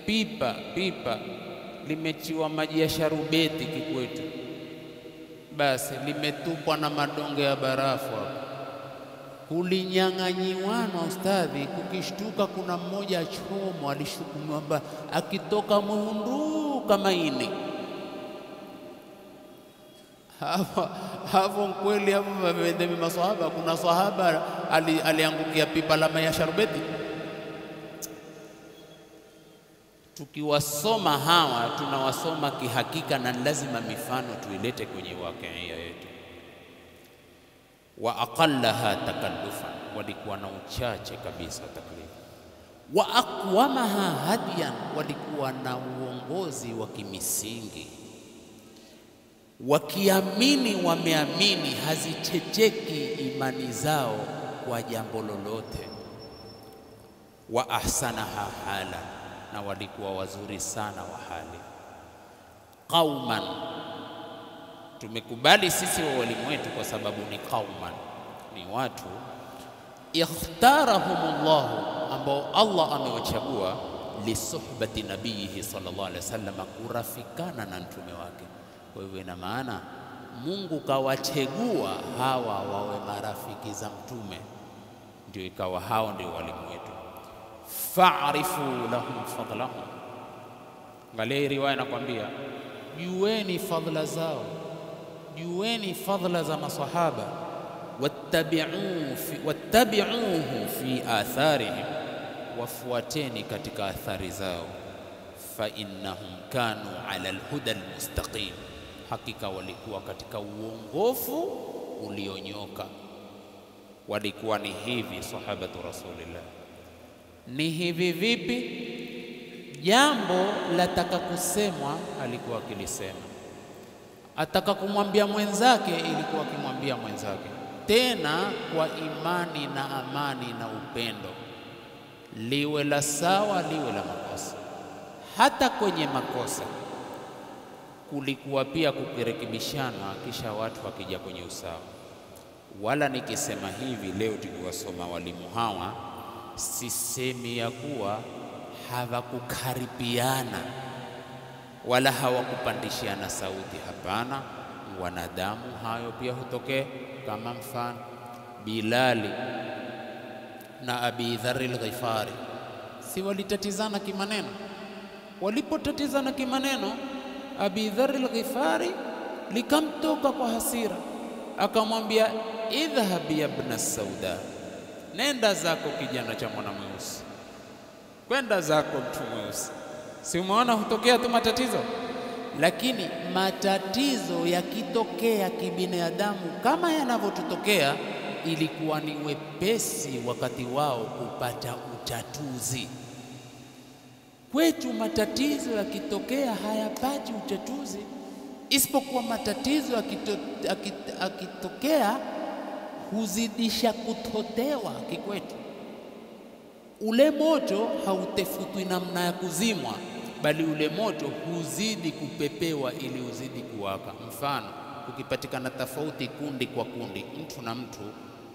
pipa limechiwa maji ya sharubeti kikwetu, basi limetupwa na madonge ya barafu hapo. Kulinyang'anyiwana ustadhi, kukishtuka kuna mmoja achomo alishukumiwa akitoka muhundu kama ini. Hapo kweli hapo wamedemi maswahaba. Kuna sahaba aliangukia pipa la maji ya sharubeti. Tukiwasoma hawa tunawasoma kihakika, na lazima mifano tuilete kwenye wakia yetu. Wa aqallaha takallufan, walikuwa na uchache kabisa taklifu. Wa aqwamaha hadiyan, walikuwa na uongozi wa kimisingi. Wakiamini wameamini, hazichecheki imani zao kwa jambo lolote. Wa ahsanaha hala, na walikuwa wazuri sana wa hali. Qauman, tumekubali sisi wa walimu wetu kwa sababu ni qauman, ni watu ikhtarahumullahu, ambao Allah amewachagua lisuhbati nabiyihi sallallahu alaihi wasallam, kurafikana na mtume wake. Kwa hivyo ina maana Mungu kawachagua hawa wawe marafiki za mtume, ndio ikawa hao ndio walimu wetu. Fa'rifu lahum fadlahum, angalia riwaya inakwambia jueni fadhila zao, jueni fadhila za masahaba. Wattabi'uhu fi atharihim, wafuateni katika athari zao. Fa innahum kanu ala alhuda almustaqim, hakika walikuwa katika uongofu ulionyoka. Walikuwa ni hivi sahabatu rasulillah. Ni hivi vipi? Jambo lataka kusemwa alikuwa akilisema, ataka kumwambia mwenzake ilikuwa akimwambia mwenzake, tena kwa imani na amani na upendo, liwe la sawa liwe la makosa. Hata kwenye makosa kulikuwa pia kukirekebishana, kisha watu wakija kwenye usawa. Wala nikisema hivi leo tukiwasoma walimu hawa, sisemi ya kuwa hawakukaripiana wala hawakupandishiana sauti. Hapana, wanadamu hayo pia hutokea. Kama mfano Bilali na Abi Dharr al-Ghifari, si walitatizana kimaneno? Walipotatizana kimaneno, Abi Dharr al-Ghifari likamtoka kwa hasira, akamwambia idhhab ya ibn sauda, nenda zako kijana cha mwana mweusi, kwenda zako mtu mweusi. Si umeona hutokea tu matatizo? Lakini matatizo yakitokea kibinadamu kama yanavyotutokea, ilikuwa ni wepesi wakati wao kupata utatuzi. Kwetu matatizo yakitokea hayapati utatuzi, isipokuwa matatizo yakitokea huzidisha kutotewa kikwetu. Ule moto hautefutwi namna ya kuzimwa, bali ule moto huzidi kupepewa ili uzidi kuwaka. Mfano, ukipatikana tofauti kundi kwa kundi, mtu na mtu,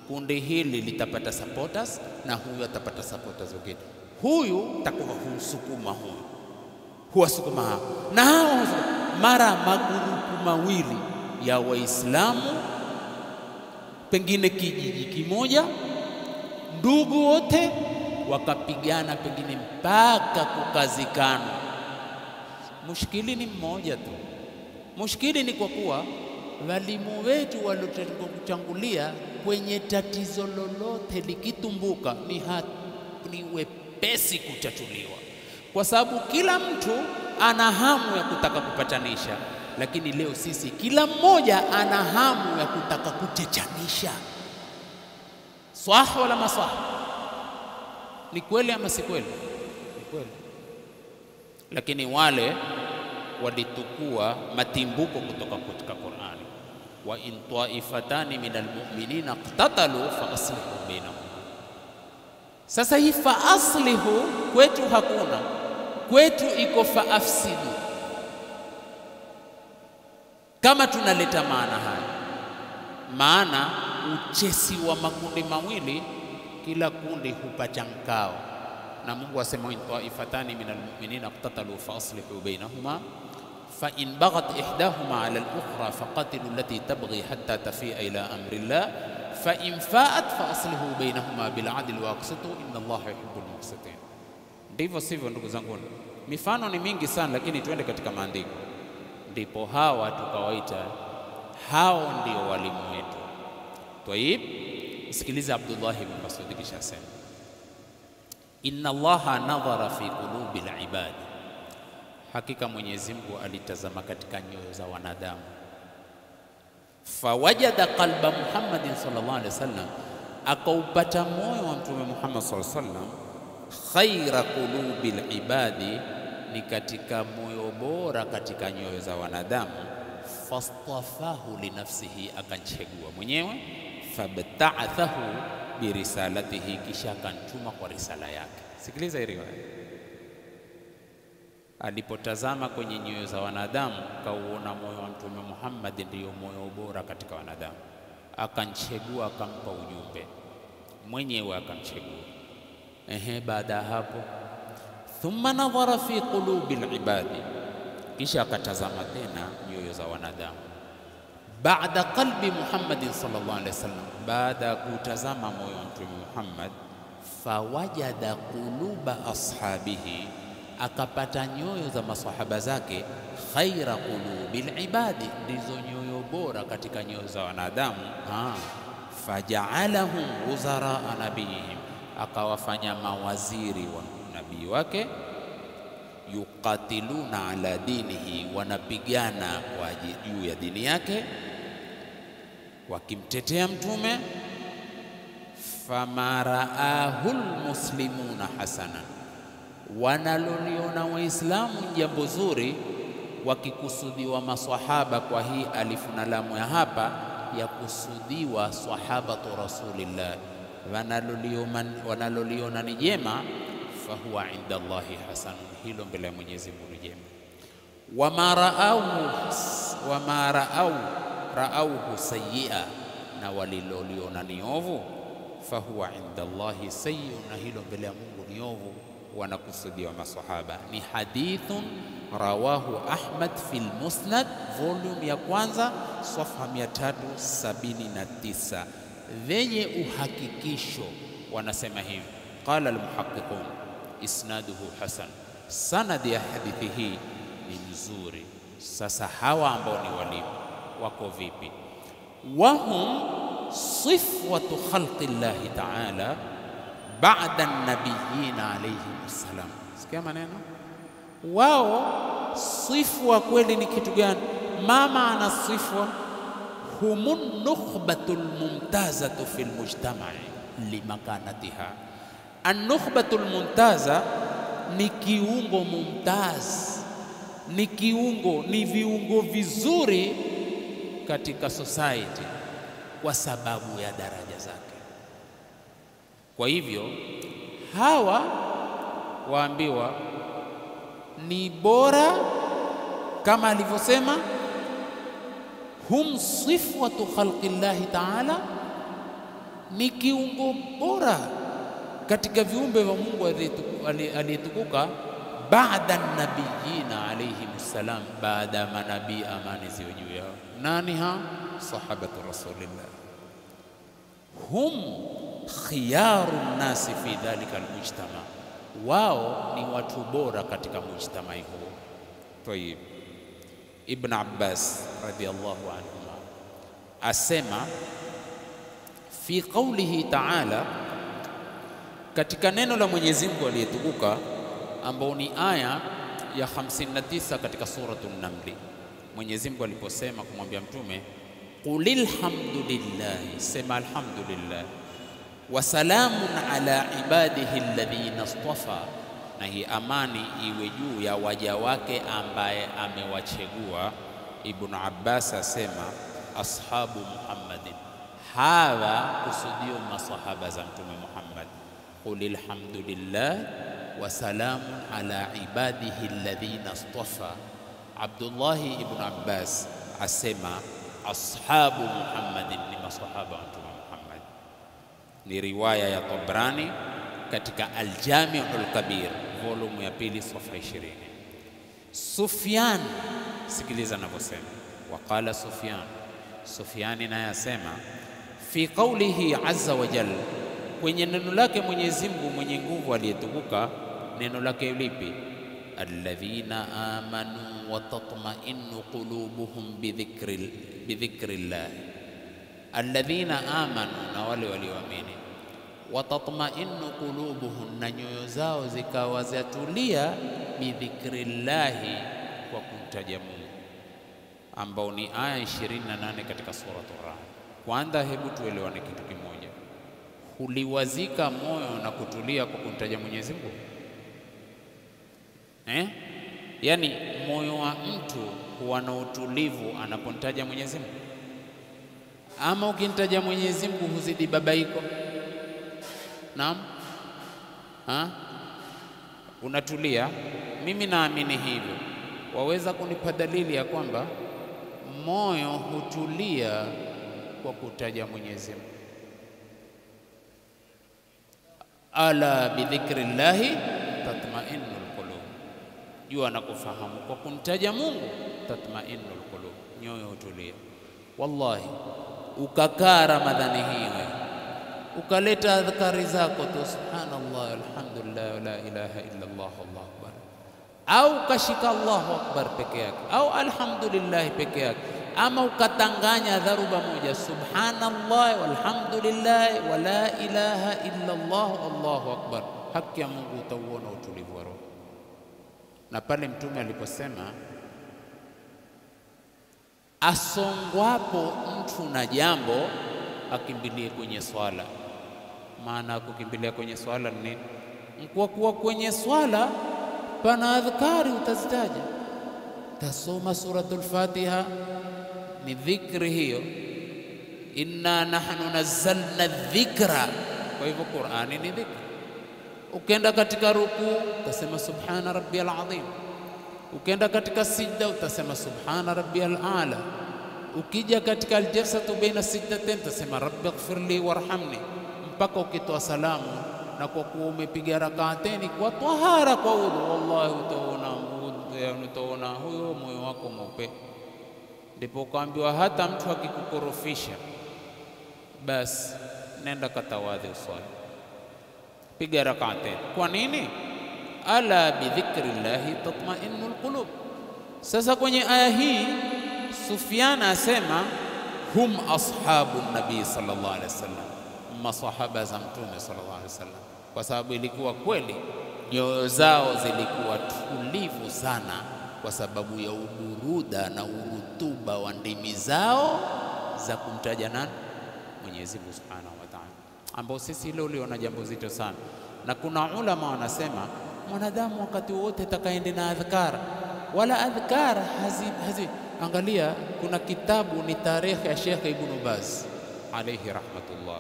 kundi hili litapata supporters na huyu atapata supporters wengine. Huyu takuwa humsukuma huyu, huwasukuma hao na hao, mara magurupu mawili ya Waislamu, pengine kijiji kimoja, ndugu wote wakapigana, pengine mpaka kukazikana. Mushkili ni mmoja tu. Mushkili ni kwa kuwa walimu wetu waliotangulia kwenye tatizo lolote likitumbuka ni wepesi kutatuliwa, kwa sababu kila mtu ana hamu ya kutaka kupatanisha. Lakini leo sisi kila mmoja ana hamu ya kutaka kuchechanisha. Swaha wala maswaha? Ni kweli ama si kweli? Ni kweli. Lakini wale walitukua matimbuko kutoka katika Qur'ani. wa in ta'ifatani minal mu'minina iqtatalu fa aslihu bainahum. Sasa hii fa aslihu kwetu hakuna, kwetu iko fa afsidu. Kama tunaleta maana haya, maana uchesi wa makundi mawili, kila kundi hupata mkao, na Mungu asema in ta'ifatani minal mu'minina iqtatalu fa aslihu bainahuma fa in baghat ihdahuma 'ala al-ukhra faqatilu allati tabghi hatta tafi'a ila amri Allah fa in fa'at fa aslihu bainahuma bil 'adli wa aqsitu inna Allaha yuhibbul muqsitin. Ndivyo sivyo ndugu zangu? Mifano ni mingi sana, lakini tuende katika maandiko. Ndipo hawa tukawaita hao ndio walimu wetu. Tayib, sikiliza Abdullah ibn Mas'ud kisha sema, inna Allaha nadhara fi qulubil ibad, hakika Mwenyezi Mungu alitazama katika nyoyo za wanadamu. Fawajada qalba Muhammadin sallallahu alaihi wasallam, akaupata moyo wa Mtume Muhammad sallallahu alaihi wasallam, khaira qulubil ibadi, ni katika moyo bora katika nyoyo za wanadamu. Fastafahu li nafsihi, akanchagua mwenyewe. Fabta'athahu bi risalatihi, kisha akantuma kwa risala yake. Sikiliza hii riwaya. Alipotazama kwenye nyoyo za wanadamu, kauona moyo wa Mtume Muhammad ndio moyo bora katika wanadamu, akanchagua, akampa ujumbe mwenyewe, akamchagua. Baada ya hapo, thumma nadhara fi qulubil ibadi, kisha akatazama tena nyoyo za wanadamu. Baada qalbi Muhammadin sallallahu alaihi wasallam, baada ya kutazama moyo wa Mtume Muhammad, fawajada quluba ashabihi, akapata nyoyo za maswahaba zake, khaira qulubil ibadi, ndizo nyoyo bora katika nyoyo za wanadamu. Faja'alahum wuzara nabiyihim, akawafanya mawaziri wa nabii wake. Yuqatiluna ala dinihi, wanapigana kwa juu ya dini yake, wakimtetea mtume. Fama raahul muslimuna hasana, wanaloliona waislamu jambo zuri, wakikusudiwa maswahaba. Kwa hii alifu na lamu ya hapa ya kusudiwa sahabatu rasulillah, wanaloliona ni jema, fahuwa inda Allahi hasan, hilo mbele ya Mwenyezi Mungu ni jema. Wama raauhu sayyi'a, na waliloliona ni ovu, fahuwa inda Allahi sayyi'un, na hilo mbele ya Mungu ni ovu. Wanakusudiwa maswahaba. Ni hadithun rawahu Ahmad fil Musnad, volume ya kwanza, safha 379, venye uhakikisho. Wanasema hivi, qala al-muhaqqiqun isnaduhu hasan, sanadi ya hadithi hii ni nzuri. Sasa hawa ambao ni walimu wako vipi? Wahum sifwatu khalqi llahi ta'ala ba'da an-nabiyyin alayhi salam. Sikia maneno wao. Sifwa kweli ni kitu gani? Mama ana sifwa, humun nukhbatul mumtazatu fil mujtama'i limakanatiha. An-nukhbatul mumtaza ni kiungo mumtaz, ni kiungo, ni viungo vizuri katika society kwa sababu ya daraja zake. Kwa hivyo hawa waambiwa ni bora, kama alivyosema, hum sifwatu khalqillahi ta'ala, ni kiungo bora katika viumbe vya Mungu aliyetukuka. Baada nabiyina alayhim salam, baada manabii amani ziwe juu yao. Nani ha? Sahabatu rasulillah. Hum khiyarun nasi fi dhalika almujtama, wao ni watu bora katika mujtama huo. Tayib, Ibn Abbas radiyallahu anhu asema fi qawlihi ta'ala, katika neno la Mwenyezi Mungu aliyetukuka, ambao ni aya ya 59 katika suratul Naml. Mwenyezi Mungu aliposema kumwambia mtume, qulil hamdulillah, sema alhamdulillah, wa salamun ala ibadihi alladhina istafa, na hii amani iwe juu ya waja wake ambaye amewachagua. Ibn Abbas asema ashabu Muhammadin, hawa kusudio masahaba za Mtume Muhammad. Qulil hamdulillah wa salamun ala ibadihi alladhina istafa. Abdullah ibn Abbas asema ashabu Muhammadin ni masahaba wa Mtume Muhammad. Ni riwaya ya Tabrani katika Al-Jami'ul Kabir volume ya 2 safa 20. Sufyan, sikiliza anavyosema, waqala Sufyan naye asema fi qawlihi azza wa jalla, kwenye neno lake Mwenyezi Mungu mwenye nguvu aliyetukuka, neno lake lipi? Alladhina amanu wa tatma'innu qulubuhum bidhikrillah. Alladhina amanu, na wale walioamini, wa tatma'innu qulubuhum, na nyoyo zao zikawa zatulia, bidhikrillah, kwa kumtaja Mungu, ambao ni aya 28 katika sura Ar-Ra'd. Kwanza hebu tuelewane kitu kimoja, huliwazika moyo na kutulia kwa kumtaja Mwenyezi Mungu? Yani moyo wa mtu huwa na utulivu anapontaja Mwenyezi Mungu? Ama ukintaja Mwenyezi Mungu huzidi babaiko? Naam, unatulia? Mimi naamini hivyo. Waweza kunipa dalili ya kwamba moyo hutulia kwa kutaja Mwenyezi Mungu? Ala bidhikrillahi tatma'innul qulub. Jua na kufahamu kwa kumtaja Mungu, tatma'innul qulub, nyoyo hutulia. Wallahi, ukakaa Ramadhani hii ukaleta adhkari zako tu, subhanallah alhamdulillah wa la ilaha illa Allah Allahu akbar, au kashika Allahu akbar peke yake au alhamdulillah peke yake, ama ukatanganya dharuba moja, subhanallah walhamdulillah wa la ilaha illa Allah Allahu akbar, haki ya Mungu utauona utulivu wa roho. Na pale Mtume aliposema asongwapo mtu na jambo akimbilie kwenye swala. Maana kukimbilia kwenye swala ni kwa kuwa kwenye swala pana adhkari utazitaja, tasoma suratul Fatiha, ni dhikri hiyo, inna nahnu nazzalna dhikra. Kwa hivyo Qur'ani ni dhikri. Ukenda katika ruku utasema subhana rabbiyal azim, ukenda katika sijda utasema subhana rabbiyal a'la, ukija katika aljalsatu baina sijdatain utasema rabbighfirli warhamni, mpaka ukitoa salamu. Na kwa kuwa umepiga rakaateni kwa tahara, kwa udhu, wallahi utaona huyo moyo wako mweupe. Ndipo ukaambiwa hata mtu akikukorofisha, basi nenda katawadhi uswali, piga rakaateni. Kwa nini? Ala bidhikrillahi tatma'innul qulub. Sasa kwenye aya hii Sufyan asema hum ashabu nabii sallallahu alaihi wasallam, masahaba za Mtume sallallahu alaihi wasallam, kwa sababu ilikuwa kweli nyoyo zao zilikuwa tulivu sana kwa sababu ya uburuda na urutuba wa ndimi zao za kumtaja nani? Mwenyezi Mungu Subhanahu wa Ta'ala, ambao sisi leo uliona jambo zito sana. Na kuna ulama wanasema mwanadamu wakati wote takaende na adhkar, wala adhkar Angalia, kuna kitabu ni tarikhi ya Sheikh Ibn Baz alayhi rahmatullah.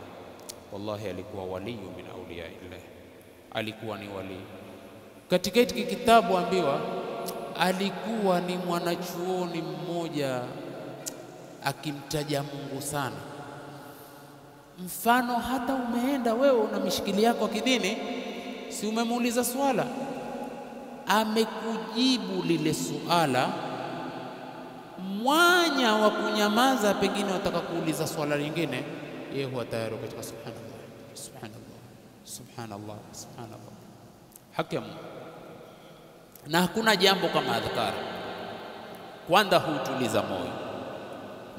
Wallahi alikuwa waliyu min awliya illah, alikuwa ni wali. Katika hiki kitabu ambiwa alikuwa ni mwanachuoni mmoja akimtaja Mungu sana. Mfano hata umeenda wewe una mishikili yako kidini, si umemuuliza swala, amekujibu lile suala, mwanya wa kunyamaza pengine wataka kuuliza swala lingine, yeye huwa tayari katika subhanallah subhanallah subhanallah subhanallah, haki ya Mungu. Na hakuna jambo kama adhkar, kwanza hutuliza moyo.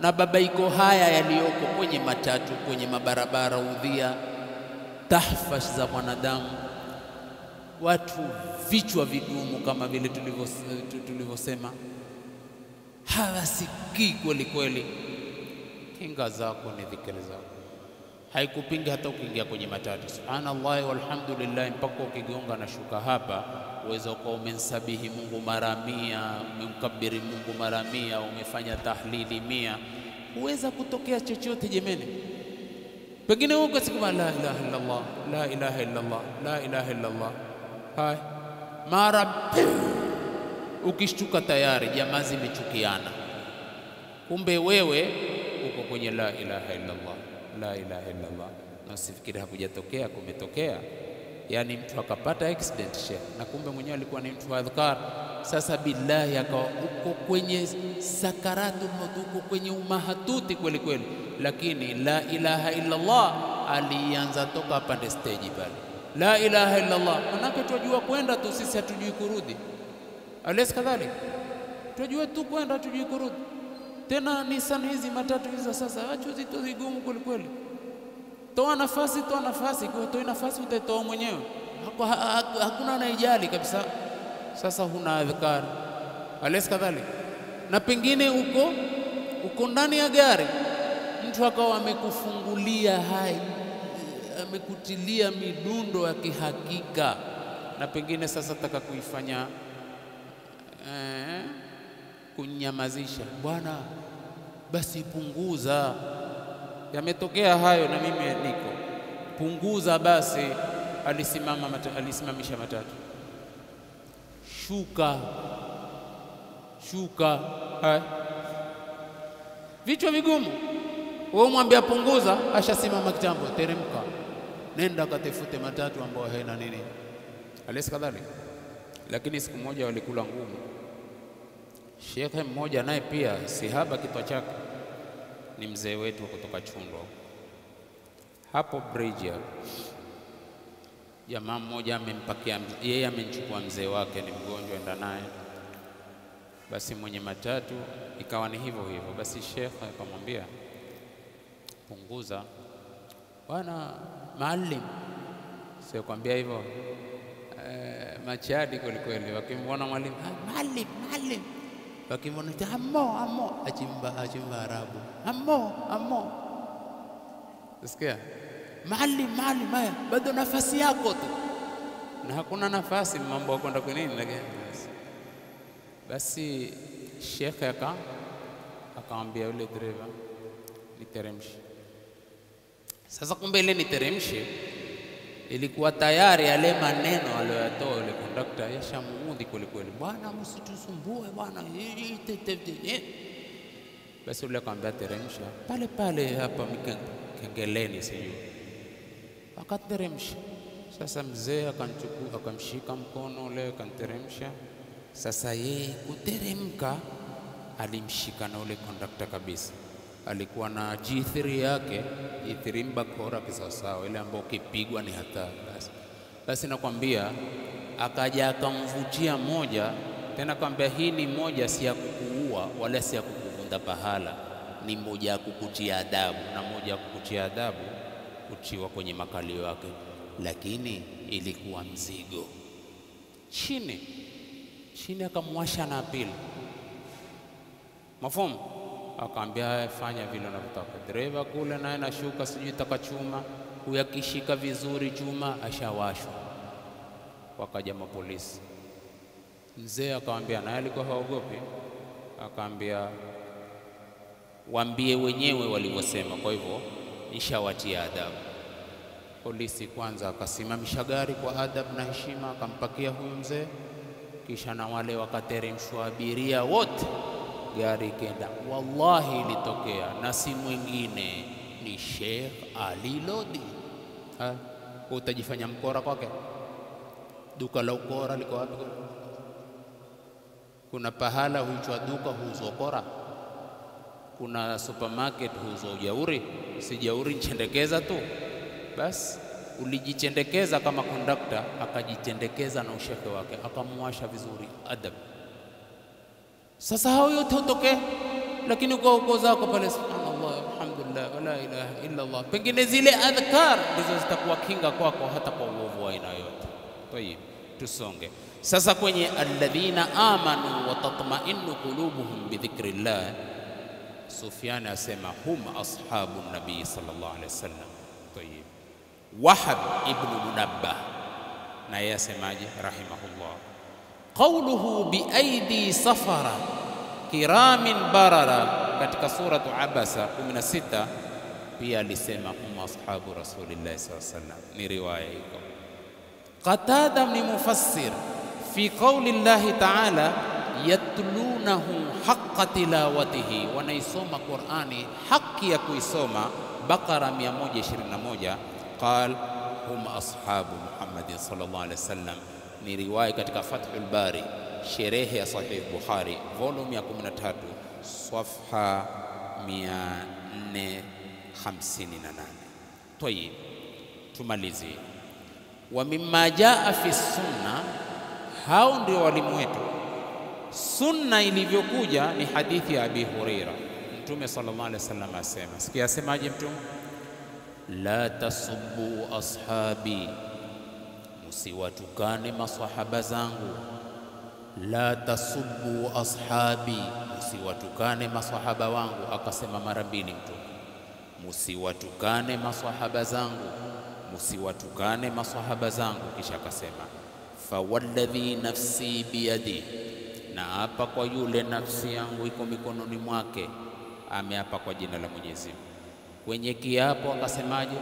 Na babaiko haya yaliyoko kwenye matatu, kwenye mabarabara, udhia, tahfash za mwanadamu, watu vichwa vigumu kama vile tulivyosema, hawasikii kweli kweli. Kinga zako ni dhikri zako, haikupinga hata ukiingia kwenye matatu subhanallah walhamdulillah, mpaka ukigonga na shuka hapa uweza ukawa umensabihi Mungu mara 100, umemkabiri Mungu mara 100, umefanya tahlili 100. huweza kutokea chochote jemeni. Pengine huko sikuma la ilaha illa Allah, la ilaha illa Allah, la ilaha illa Allah. Hai mara ukishtuka tayari jamaa zimechukiana, kumbe wewe uko kwenye la ilaha illa Allah, la ilaha illa Allah. Na usifikiri hakujatokea, kumetokea. Yani mtu akapata accident na kumbe mwenyewe alikuwa ni mtu wa adhkar. Sasa billahi akawa uko kwenye sakaratul maut, uko kwenye umahatuti kweli kweli, lakini la ilaha illa Allah alianza toka pande stage pale. La ilaha illa Allah, manake tunajua kwenda tu, sisi hatujui kurudi. Alaysa kadhalika, tunajua tu kwenda, hatujui kurudi. Tena Nissan hizi matatu hizo sasa acho zito zigumu kweli kweli. Toa nafasi, toa nafasi, kwa toa nafasi utatoa mwenyewe. Hakuna anayejali kabisa. Sasa huna adhkar. Alaysa kadhalika. Na pengine uko ndani ya gari, mtu akawa amekufungulia hai, amekutilia midundo ya kihakika, na pengine sasa taka kuifanya kunyamazisha. Bwana basi punguza. Yametokea hayo na mimi niko. Punguza basi. Alisimamisha matatu. Shuka. Hai. Vichwa vigumu. Wewe mwambia punguza, ashasimama kitambo, teremka. Nenda katafute matatu ambayo haina nini. Alaysa kadhalika. Lakini siku moja walikula ngumu. Shekhe mmoja naye pia sihaba kitwa chake, ni mzee wetu kutoka Chundo. Hapo bridge jamaa mmoja amempakia yeye, amemchukua mzee wake, ni mgonjwa, enda naye. Basi mwenye matatu ikawa ni hivyo hivyo. Basi shekhe akamwambia punguza. Bwana maalim, sio kwambia hivyo machadi kweli kweli. Wakimwona mwalimu maalim, wakimwona ammo achimba Arabu ammo. Usikia maalim haya, bado nafasi yako tu, na hakuna nafasi, mambo kwenda kwa nini. Lakini basi shekhe akamwambia yule dereva niteremshe. Sasa kumbe ile niteremshe ilikuwa tayari yale maneno aliyoyatoa yule kondakta yashamuudhi kweli kweli. Bwana msitusumbue bwana. Basi yule akamwambia teremsha pale hapa Kengeleni sijui. Akateremsha. Sasa mzee akamshika mkono ule akanteremsha. Sasa yeye kuteremka alimshika na ule kondakta kabisa. Alikuwa na G3 yake, G3 mbakora kisawasawa, ile ambayo ukipigwa ni hatari. Basi nakwambia akaja akamvutia moja, tena kwambia hii ni moja si ya kukuua wala si ya kukuvunda pahala, ni moja ya kukutia adabu, na moja ya kukutia adabu kutiwa kwenye makalio yake, lakini ilikuwa mzigo. Chini akamwasha na pili. Mafumu akaambia fanya vile unavyotaka. Dereva kule naye nashuka, sijui taka chuma, kuyakishika vizuri chuma ashawashwa. Wakaja mapolisi. Mzee akamwambia, naye alikuwa haogopi, akaambia waambie wenyewe walivyosema, kwa hivyo nishawatia adabu. Polisi kwanza akasimamisha gari kwa adabu na heshima, akampakia huyu mzee, kisha na wale wakateremshwa abiria wote. Gari ikenda. Wallahi ilitokea, na si mwingine ni Sheikh Ali Lodi. Utajifanya mkora kwake? Duka la ukora liko wapi? Kuna pahala huitwa duka huuzwa ukora? Kuna supermarket huuzwa ujauri? Si jauri nchendekeza tu. Basi ulijichendekeza kama kondakta, akajichendekeza na ushekhe wake, akamwasha vizuri adab. Sasa hao yote hutokea, lakini uko zako pale, subhanallah, alhamdulillah, wala ilaha illa Allah. Pengine zile adhkar ndizo zitakuwa kinga kwako hata kwa uovu wa aina yote. Tayeb, tusonge sasa kwenye alladhina amanu wa tatma'innu qulubuhum bi dhikrillah. Sufyan asema hum ashabu nabii sallallahu alaihi wasallam. Tayeb, Wahab ibn Munabbah na yeye asemaje rahimahullah, qawluhu bi aidi safara kiramin barara katika suratu Abasa 16 pia alisema hum ashabu Rasulillah sallallahu alaihi wasallam. Ni riwaya hiyo. Qatada ni mufassir fi qawli Allah ta'ala yatlunahu haqqa tilawatihi, wanaisoma Qur'ani haki ya kuisoma. Baqara 121 qal hum ashabu Muhammadin sallallahu alaihi wasallam. Ni riwaya katika Fathul Bari sherehe ya Sahih Bukhari volume ya 13 safha 458. Tayeb, tumalizie. Wa mimma jaa fi sunna, hao ndio walimu wetu. Sunna ilivyokuja ni hadithi ya Abi Huraira. Mtume sallallahu alaihi wasallam asema, sikia asemaje Mtume? La tasubbu ashabi, musiwatukane maswahaba zangu. La tasubbu ashabi, musiwatukane maswahaba wangu. Akasema mara mbili Mtume, musiwatukane maswahaba zangu, musiwatukane maswahaba zangu. Kisha akasema fawalladhi nafsi biyadi, na hapa kwa yule nafsi yangu iko mikononi mwake. Ameapa kwa jina la Mwenyezi Mungu. Kwenye kiapo akasemaje?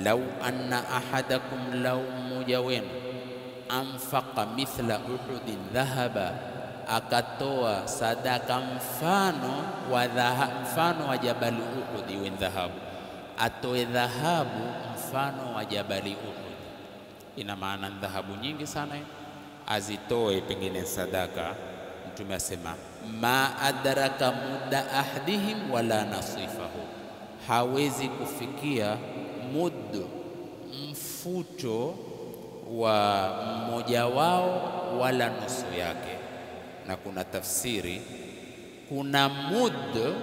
Lau anna ahadakum, lau mmoja wenu, anfaqa mithla uhudin dhahaba, akatoa sadaka mfano wa jabali Uhud, iwe dhahabu, atoe dhahabu mfano wa jabali Uhud. Ina maana dhahabu nyingi sana, azitoe pengine sadaka. Mtume asema ma adraka mudda ahdihim wala nasifahu, hawezi kufikia muddu, mfuto wa mmoja wao, wala nusu yake. Na kuna tafsiri, kuna muddu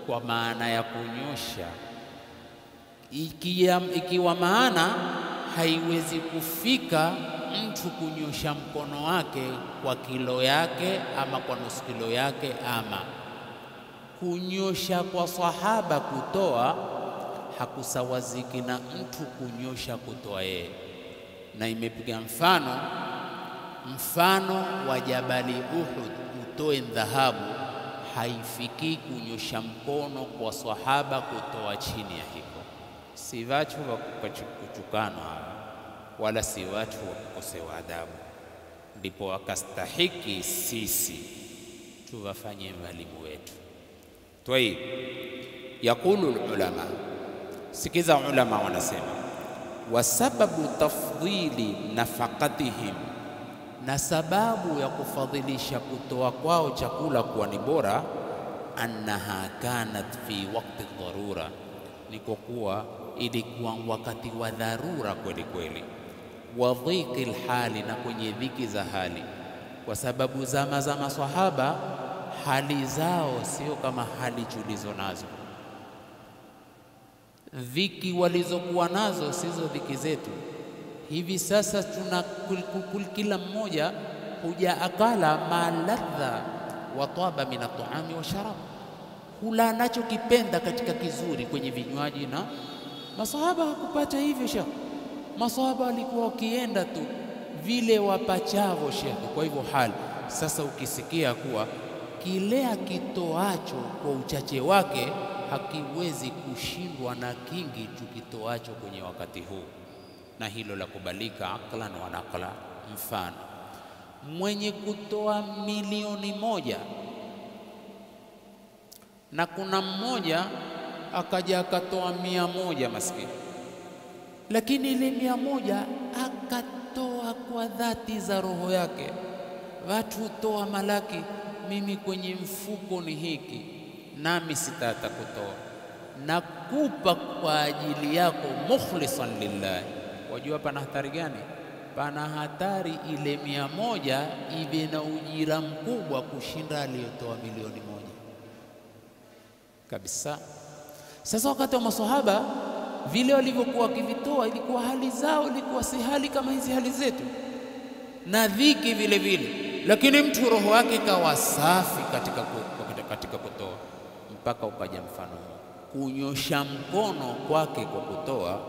kwa maana ya kunyosha, ikiwa maana haiwezi kufika mtu kunyosha mkono wake kwa kilo yake ama kwa nusu kilo yake, ama kunyosha kwa sahaba kutoa hakusawaziki na mtu kunyosha kutoa yeye. Na imepiga mfano wa jabali Uhud, utoe dhahabu, haifiki kunyosha mkono kwa sahaba kutoa chini ya hiko. Si watu wa kutukana wala si watu wa kukosewa adabu, ndipo wakastahiki sisi tuwafanye walimu wetu. Tayib, yakulu ulama, sikiza ulama wanasema, wa sababu tafdhili nafaqatihim, na sababu ya kufadhilisha kutoa kwao chakula kuwa ni bora, annaha kanat fi waqti dharura, ni kwa kuwa ilikuwa wakati wa dharura kweli kweli, wa dhiqil hali, na kwenye dhiki za hali. Kwa sababu zama za maswahaba hali zao sio kama hali tulizo nazo. Dhiki walizokuwa nazo sizo dhiki zetu. Hivi sasa tuna kila mmoja huja akala maladha wa taba min at-ta'ami wa sharab, hula anachokipenda katika kizuri kwenye vinywaji. Na maswahaba hakupata hivyo shekhi. Maswahaba walikuwa wakienda tu vile wapachavo shekhi. Kwa hivyo hali sasa, ukisikia kuwa kile akitoacho kwa uchache wake hakiwezi kushindwa na kingi tukitoacho kwenye wakati huu, na hilo la kubalika aklan wa naqla. Mfano, mwenye kutoa 1,000,000 na kuna mmoja akaja akatoa 100 maskini, lakini ile 100 akatoa kwa dhati za roho yake. Watu toa malaki, mimi kwenye mfuko ni hiki, nami sitata kutoa, nakupa kwa ajili yako mukhlisan lillah. Wajua pana hatari gani? Pana hatari ile 100 iwe na ujira mkubwa kushinda aliyotoa 1,000,000 kabisa. Sasa wakati wa maswahaba vile walivyokuwa wakivitoa, ilikuwa hali zao ilikuwa si hali kama hizi hali zetu, na dhiki vile vile, lakini mtu roho yake kawa safi katika kutoa. Mpaka ukaja mfano, kunyosha mkono kwake kwa kutoa,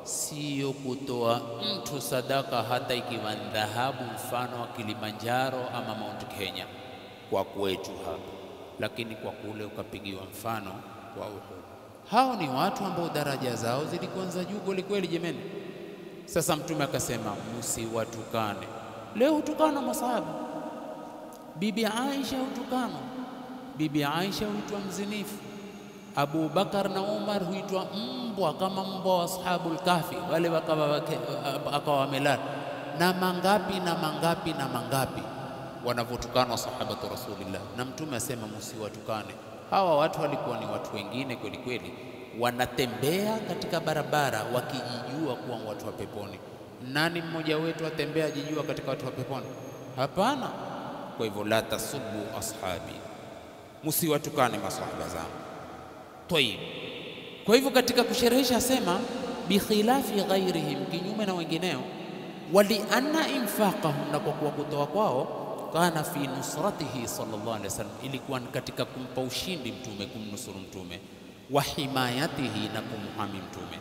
sio kutoa mtu sadaka hata ikiwa dhahabu mfano wa Kilimanjaro ama Mount Kenya. Kwa kwetu hapa lakini kwa kule ukapigiwa mfano wa Uhud. Hao ni watu ambao daraja zao zilikuwa za juu kweli kweli jameni. Sasa Mtume akasema msiwatukane. Leo hutukana masahaba. Bibi Aisha hutukana, Bibi Aisha huitwa mzinifu, Abu Bakar na Umar huitwa mbwa kama mbwa wa ashabul kahfi, wale wakawa wamelala. Na mangapi na mangapi na mangapi wanavyotukana sahabatu Rasulillah, na Mtume asema msiwatukane. Hawa watu walikuwa ni watu wengine kweli kweli, wanatembea katika barabara wakijijua kuwa watu wa peponi. Nani mmoja wetu atembea ajijua katika watu wa peponi? Hapana. Kwa hivyo la tasubu ashabi, msiwatukane maswahaba zangu. Tayib. Kwa hivyo katika kusherehesha asema bi khilafi ghairihim, kinyume na wengineo, wali anna infaqahum, na kwa kuwa kutoa kwao kana fi nusratihi sallallahu alaihi wasallam, ilikuwa katika kumpa ushindi mtume, kumnusuru mtume, wa himayatihi, na kumhami mtume.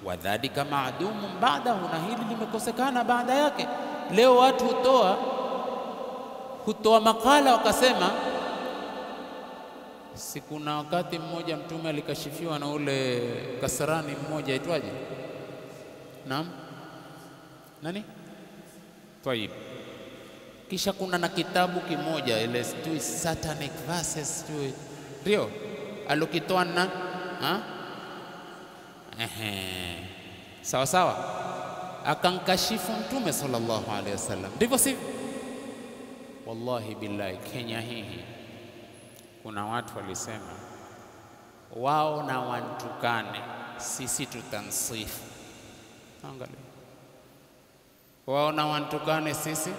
Wadhalika maadumu baadahu, na hili limekosekana baada yake. Leo watu hutoa makala wakasema, sikuna wakati mmoja mtume alikashifiwa na ule kasarani mmoja aitwaje? Naam, nani? Tayib. Kisha kuna na kitabu kimoja ile satanic verses ndio alokitoa na sawa sawa, akankashifu mtume sallallahu alaihi wasallam, ndivyo sivyo? Wallahi billahi, Kenya hii kuna watu walisema wao na wantukane, sisi tutansifu. Angalia, wao na wantukane, sisi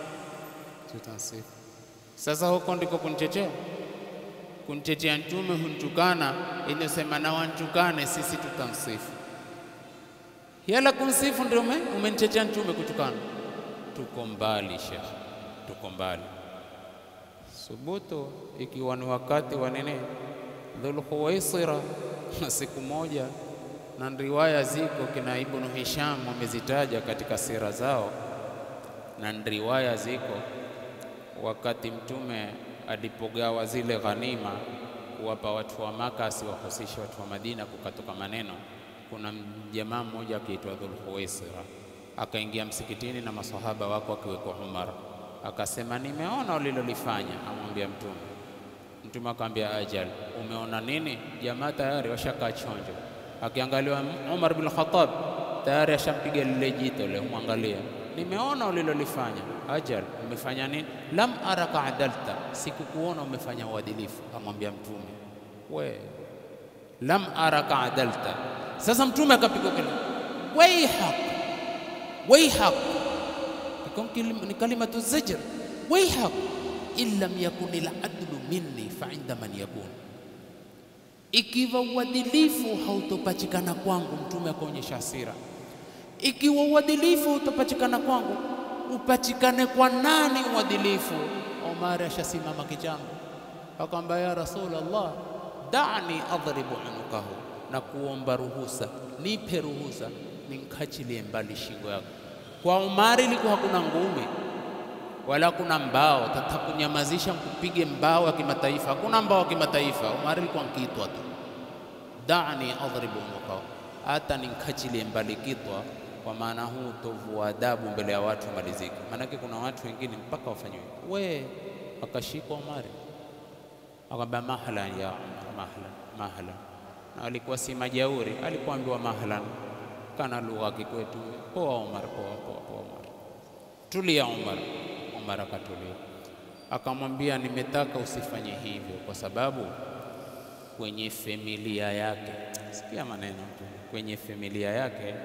tutansifu. Sasa huko ndiko kunitetea mtume, huntukana, inasema na wantukane, sisi tutansifu. Yala kunsifu ndio umenitetea mtume kutukana. Tuko mbali Sheikh, tuko mbali. Subutu ikiwa ni wakati wa nini, Dhul Khuwaisira, na siku moja, na riwaya ziko kina Ibn Hisham wamezitaja katika sira zao, na riwaya ziko wakati mtume alipogawa zile ghanima kuwapa watu wa Maka, asiwahusishe watu wa Madina, kukatoka maneno. Kuna jamaa mmoja akiitwa Dhul Khuwaisira akaingia msikitini na maswahaba wako akiweko Umar, akasema nimeona ulilolifanya. Amwambia mtume. Mtume akamwambia ajal, umeona nini? Jamaa tayari washaka chonjo. Akiangaliwa Umar bin Khattab tayari ashampiga lile jito lile, muangalia, nimeona ulilolifanya. Ajal, umefanya nini? Lam araka adalta, sikukuona umefanya uadilifu. Amwambia mtume, we lam araka adalta. Sasa mtume akapiga kelele, waihaq, ni kalimatu zajr, waihaq illam yakun al-adlu minni fa inda man yakun. Ikiwa uadilifu hautopatikana kwangu, mtume akaonyesha hasira, ikiwa uadilifu utapatikana kwangu, upatikane kwa nani uadilifu? Umar ashasimama kichango, akamwambia ya Rasulullah, da'ni adribu unukahu, na kuomba ruhusa, nipe ruhusa ninkachilie mbali shingo yako. Kwa Umar ilikuwa hakuna ngumi wala kuna mbao, tatakunyamazisha mkupige mbao ya kimataifa, hakuna mbao ya kimataifa. Umar ilikuwa nkitwa tu, da'ni adribu unukahu, hata ninkachilie mbali kitwa. Kwa maana huu tovu wa adabu mbele ya watu malizika. Maanake kuna watu wengine mpaka wafanywe we, akashikwa Umar akamwambia mahlan ya Umar, mahlan. Na alikuwa si majauri, alikuwa ambiwa mahlan, kana lugha kikwetu, poa Umar, poa Umar, tulia Umar. Umar akatulia, akamwambia nimetaka usifanye hivyo kwa sababu kwenye familia yake, sikia maneno tu, kwenye familia yake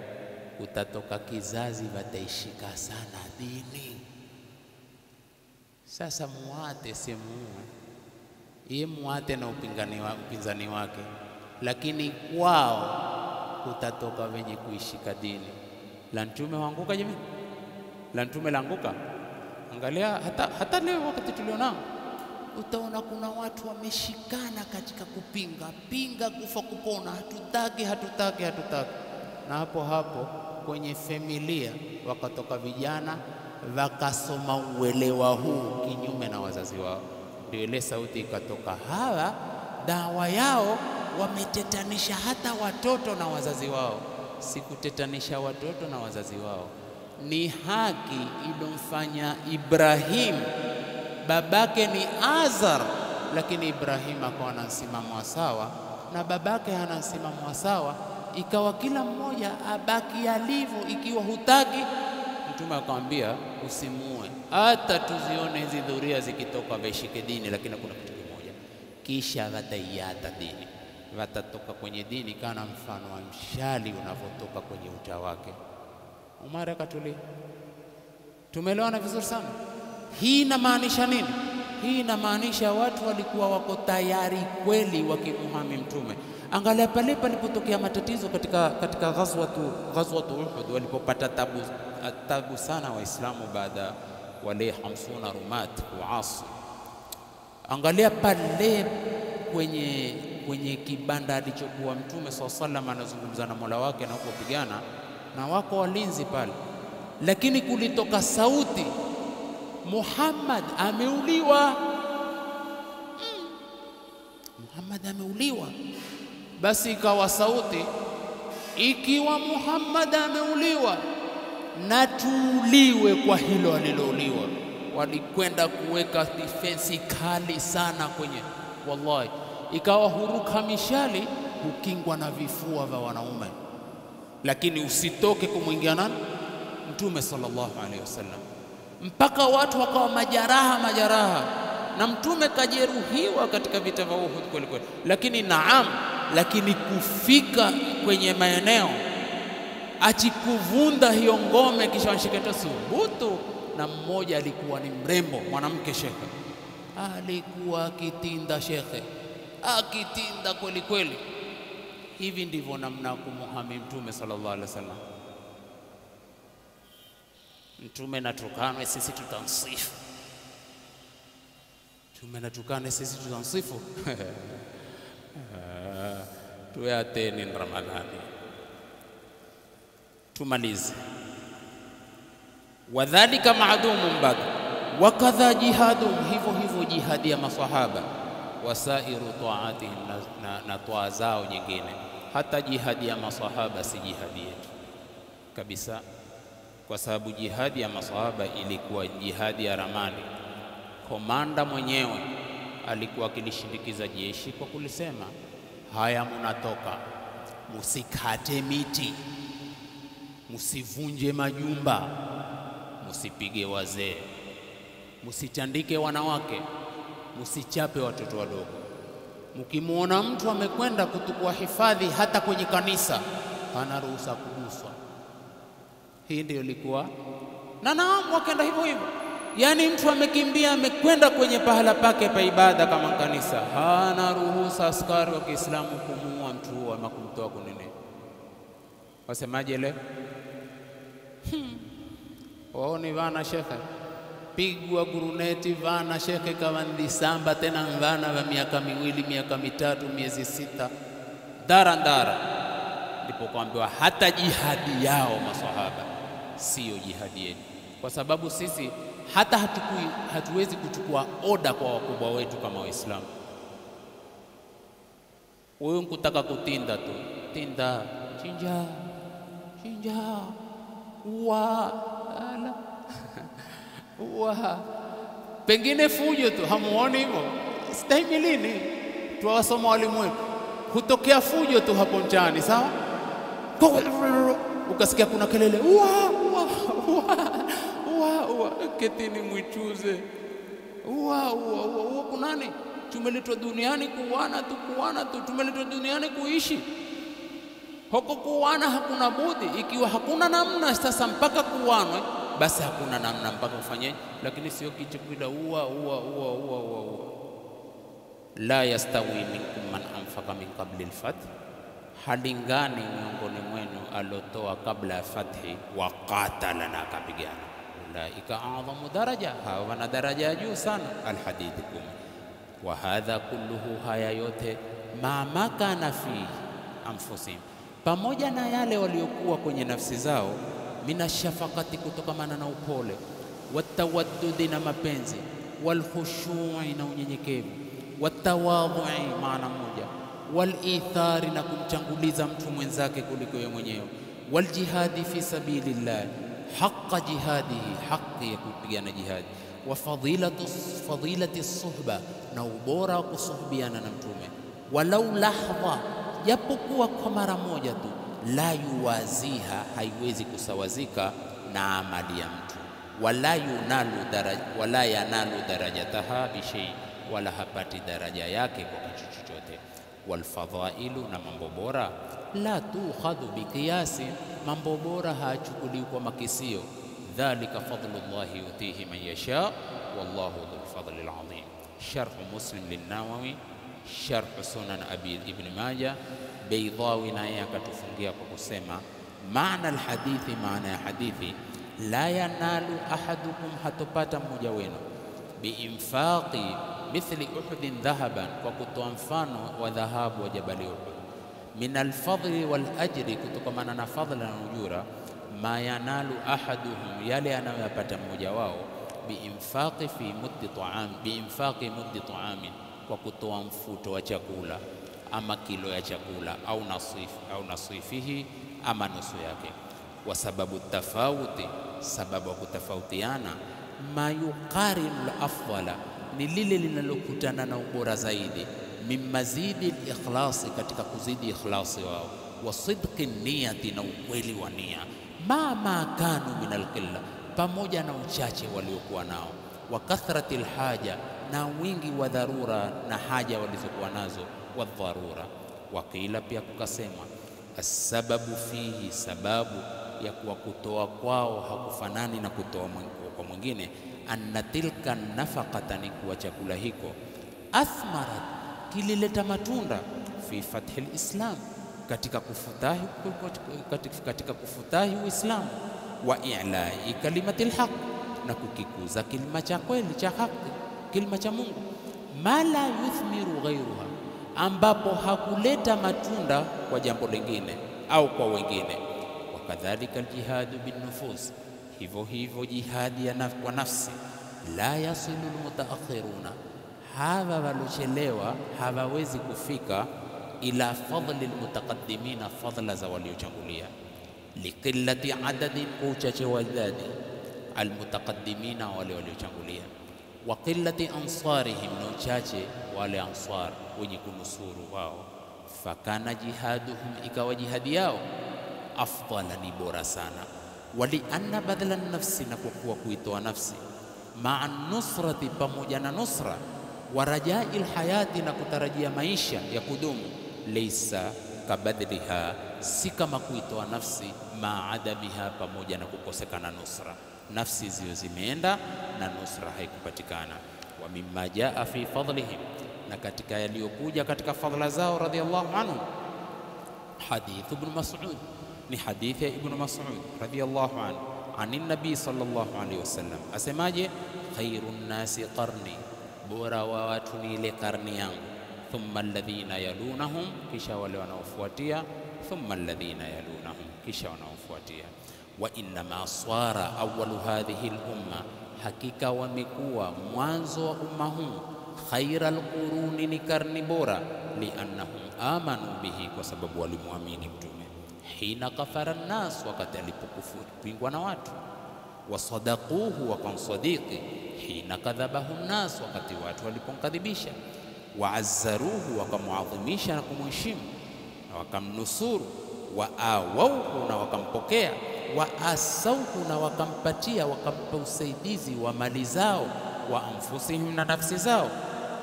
utatoka kizazi wataishika sana dini. Sasa muate simuue, yeye muate na upinzani wake, lakini kwao utatoka wenye kuishika dini. La mtume waanguka jamii, la mtume laanguka. Angalia hata leo wakati tulionao, utaona kuna watu wameshikana katika kupinga kufa kupona, hatutaki. Na hapo kwenye familia wakatoka vijana wakasoma uelewa huu kinyume na wazazi wao. Ndio ile sauti ikatoka, hawa dawa yao wametetanisha hata watoto na wazazi wao. Sikutetanisha watoto na wazazi wao, ni haki ilomfanya Ibrahim, babake ni Azar, lakini Ibrahim akawa na msimamo sawa na babake hana msimamo sawa, ikawa kila mmoja abaki alivyo. Ikiwa hutaki, Mtume akamwambia usimue, hata tuzione hizi dhuria zikitoka vaishike dini, lakini kuna kitu kimoja, kisha wataiata dini, watatoka kwenye dini kana mfano wa mshali unavotoka kwenye uta wake. Umar akatulia. Tumeelewana vizuri sana. Hii inamaanisha nini? Hii inamaanisha watu walikuwa wako tayari kweli wakimuhami Mtume. Angalia pale palipotokea matatizo katika ghazwatu Uhud, walipopata tabu sana Waislamu baada wale 50 rumat kuasi. Angalia pale kwenye kibanda alichokuwa Mtume SAW anazungumza na Mola wake na kupigana na wako walinzi pale, lakini kulitoka sauti, Muhammad ameuliwa. Muhammad ameuliwa. Basi ikawa sauti, ikiwa Muhammad ameuliwa na tuuliwe kwa hilo alilouliwa. Walikwenda kuweka defense kali sana kwenye, wallahi ikawa huruka mishali hukingwa na vifua vya wanaume, lakini usitoke kumwingia nani? Mtume sallallahu alaihi wasallam, mpaka watu wakawa majaraha na Mtume kajeruhiwa katika vita vya Uhud kweli kweli. Lakini kufika kwenye maeneo achikuvunda hiyo ngome kisha wanshiketa subutu. Na mmoja alikuwa ni mrembo mwanamke shekhe, alikuwa akitinda shekhe, akitinda kweli kweli. Hivi ndivyo namna kumuhami Mtume sallallahu alaihi wasallam. Mtume natukanwe sisi tutamsifu, Mtume natukane sisi tutamsifu. Tuyateni Ramadhani. Tumalize. Wadhalika ma'dumun bad, wakadha jihadum, hivyo jihadi ya maswahaba, wasairu taatihim, na toa zao nyingine. Hata jihadi ya maswahaba si jihadi yetu kabisa, kwa sababu jihadi ya maswahaba ilikuwa jihadi ya ramani. Komanda mwenyewe alikuwa akilishindikiza jeshi kwa kulisema, haya munatoka, musikate miti, musivunje majumba, musipige wazee, musitandike wanawake, musichape watoto wadogo. Mkimuona mtu amekwenda kutukua hifadhi hata kwenye kanisa, hana ruhusa kuguswa. Hii ndio ilikuwa naam, wakaenda hivyo. Yani mtu amekimbia amekwenda kwenye pahala pake pa ibada kama kanisa, hana ruhusa askari wa Kiislamu kumuua mtu huo ama kumtoa kunene. Wasemaje leo? Waoni vana shekhe, pigwa guruneti vana shekhe kama ndisamba, tena vana wa miaka 2, miaka 3, miezi 6, ndara. Ndipo kuambiwa hata jihadi yao maswahaba sio jihadi yetu, kwa sababu sisi hatuwezi kuchukua oda kwa wakubwa wetu kama Waislamu. Wewe ukitaka kutinda tu, tinda, chinja, pengine fujo tu, hamuoni hivyo? Stahimilini, tuwasoma walimu wetu, hutokea fujo tu hapo mchani, sawa? Ukasikia kuna kelele, ketini mwichuze, kunani? Tumeletwa duniani kuwana tu, tumeletwa duniani kuishi. Huko kuwana hakuna budi, ikiwa hakuna namna sasa mpaka kuwanwe, basi hakuna namna mpaka ufanyeje. Lakini sio kitu kwida la yastawi minkum man anfaqa min qabli al-fath, halingani miongoni mwenu alotoa kabla ya fathi, wa qatala, na akapigana. Ulaika a'dhamu daraja, hawa wana daraja juu sana. Al-Hadid 10. Wa hadha kulluhu, haya yote, ma makana fi anfusihim, pamoja na yale waliokuwa kwenye nafsi zao, mina shafaqati, kutokamana na upole, watawaddudi, na mapenzi, wal khushu'i na unyenyekevu, watawadhu'i maana moja, wal ithari na kumchanguliza mtu mwenzake kuliko yeye mwenyewe, wal jihadi fi sabilillah haqqa jihadihi, haki ya kupigana jihadi, wa fadilati suhba na ubora wa kusuhubiana na mtume, walau lahdha, japokuwa kwa mara moja tu, la yuwaziha, haiwezi kusawazika na amali ya mtu, wala yanalu darajataha bishai, wala hapati daraja yake kwa kitu chochote. Walfadhailu, na mambo bora, la tukhadhu biqiyasi, mambo bora hachukuliwi kwa makisio. Dhalika fadlullahi yutihi man yasha wallahu dhul fadli alazim. Sharh Muslim lin-Nawawi, sharh Sunan Abi Ibn Majah. Baydawi naye akatufungia kwa kusema maana alhadithi, maana ya hadithi, la yanalu ahadukum, hatopata mmoja wenu, biinfaqi mithli Uhudin dhahaban, kwa kutoa mfano wa dhahabu wa jabali Uhud, min alfadli wal ajri, kutokamana na fadla na ujura, ma yanalu ahaduhum, yale anayoyapata mmoja wao, biinfaqi fi muddi ta'am, biinfaqi muddi ta'amin, kwa kutoa mfuto wa chakula ama kilo ya chakula, au nasifihi, ama nusu yake. Wa sababu tafawuti, sababu kutofautiana, ma yuqarinu al-afdala, ni lile linalokutana na ubora zaidi, min mazidi al-ikhlasi, katika kuzidi ikhlasi wao, wa sidqi niyati, na ukweli wa nia, ma kanu min al-qilla, pamoja na uchache waliokuwa nao, wa kathrati al-haja, na wingi wa dharura na haja walizokuwa nazo, wa dharura. Wakila, pia kukasema, as-sababu fihi, sababu ya kuwa kutoa kwao hakufanani na kutoa kwa mwingine, anna tilka nafaqata, ni kuwa chakula hiko, athmarat, kilileta matunda, fi fathi al-islam, katika kufutahi Uislamu, wa i'la'i kalimati al-haq, na kukikuza kilima cha kweli cha haki, kilima cha Mungu, ma la yuthmiru ghayruha, ambapo hakuleta matunda kwa jambo lingine au kwa wengine. Wakadhalika aljihadu bin nufus, hivyo hivyo jihadi kwa nafsi, la yasilu almutaakhiruna, hawa walochelewa hawawezi kufika ila fadli almutaqaddimina, fadla za waliochangulia, liqillati adadin, kwa uchache wa idadi, almutaqaddimina, wale waliochangulia, wa qillati ansarihim, na uchache wale ansar wenye kunusuru wao. Fakana jihaduhum, ikawa jihadi yao, afdala, ni bora sana, wali anna badala nafsi, na kwa kuwa kuitoa nafsi, maa nusrati, pamoja na nusra, wa rajai alhayati, na kutarajia maisha ya kudumu, laysa kabadliha, si kama kuitoa nafsi, maa adamiha, pamoja na kukosekana nusra, nafsi zio zimeenda na nusra haikupatikana. Wa mimma jaa fi fadlihim, na katika yaliyokuja katika fadhila zao radhiyallahu anhu, hadith Ibn Mas'ud, ni hadithi ya Ibn Mas'ud radhiyallahu anhu, anin nabii sallallahu alaihi wasallam, asemaje? Khairun nasi qarni, bora wa watu ni ile karni yangu, thumma alladhina yalunahum, kisha wale wanaofuatia, thumma alladhina yalunahum, kisha wanaofuatia. Wa innama swara awwalu hadhihi al-umma, hakika wamekuwa mwanzo wa umma huu, khaira al-quruni, ni karni bora, liannahum amanu bihi, kwa sababu walimwamini mtume, hina kafara an-nas, wakati alipokupingwa na watu, wasadaquhu, wakamsadiki, hina kadhabahu an-nas, wakati watu walipomkadhibisha, waazzaruhu, wakamuadhimisha na kumheshimu na wakamnusuru, waawauhu, na wakampokea, waasauhu, na wakampatia, wakampa usaidizi wa mali zao, wa anfusihim, na nafsi zao,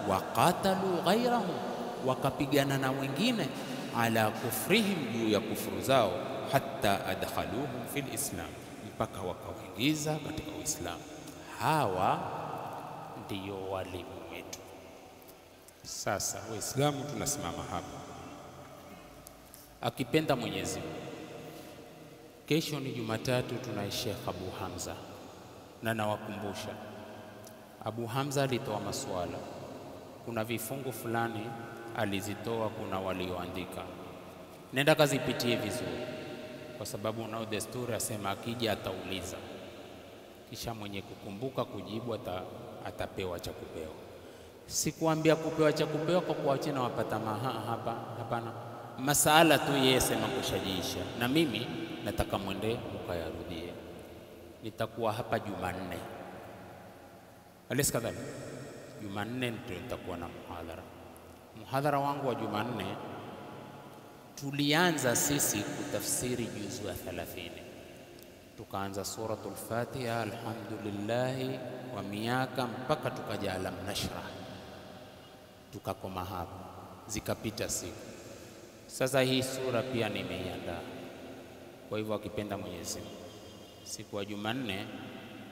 waqatalu ghayrahum, wakapigana na wengine, ala kufrihim, juu ya kufuru zao, hatta adkhaluhum fil islam, mpaka wakawaingiza katika Uislamu. Hawa ndiyo walimu wetu. Sasa Waislamu tunasimama hapa, akipenda Mwenyezi Mungu, kesho ni Jumatatu, tuna Sheikh Abu Hamza, na nawakumbusha, Abu Hamza alitoa maswala, kuna vifungu fulani alizitoa, kuna walioandika, nenda kazipitie vizuri, kwa sababu unao desturi, asema akija atauliza, kisha mwenye kukumbuka kujibu atapewa cha kupewa. Sikuambia kupewa cha kupewa kwa kuachana wapata hapa, hapana. Masala tu yeye sema kushajiisha, na mimi nataka mwende mkayarudie. Nitakuwa hapa Jumanne, alisikadhani Jumanne ndio nitakuwa na muhadhara wangu wa Jumanne. Tulianza sisi kutafsiri juzu ya 30, tukaanza suratul Fatiha alhamdulillah wa miaka mpaka tukaja alam nashrah, tukakoma hapo, zikapita siku. Sasa hii sura pia nimeiandaa, kwa hivyo akipenda Mwenyezi Mungu siku ya Jumanne,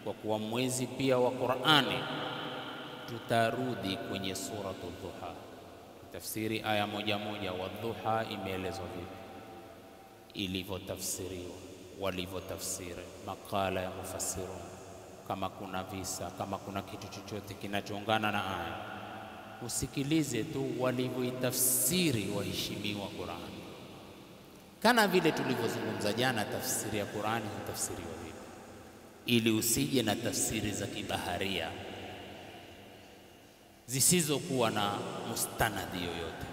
kwa kuwa mwezi pia wa Qur'ani, tutarudi kwenye suratul Duha, tafsiri aya moja moja. Wa Duha imeelezwa vipi, ilivyotafsiriwa, walivyotafsiri, makala ya mufassirun, kama kuna visa, kama kuna kitu chochote kinachoungana na aya, usikilize tu walivyoitafsiri waheshimiwa Qur'ani. Kana vile tulivyozungumza jana, tafsiri ya Qur'ani hutafsiriwa vipi, ili usije na tafsiri za kibaharia zisizokuwa na mustanadi yoyote.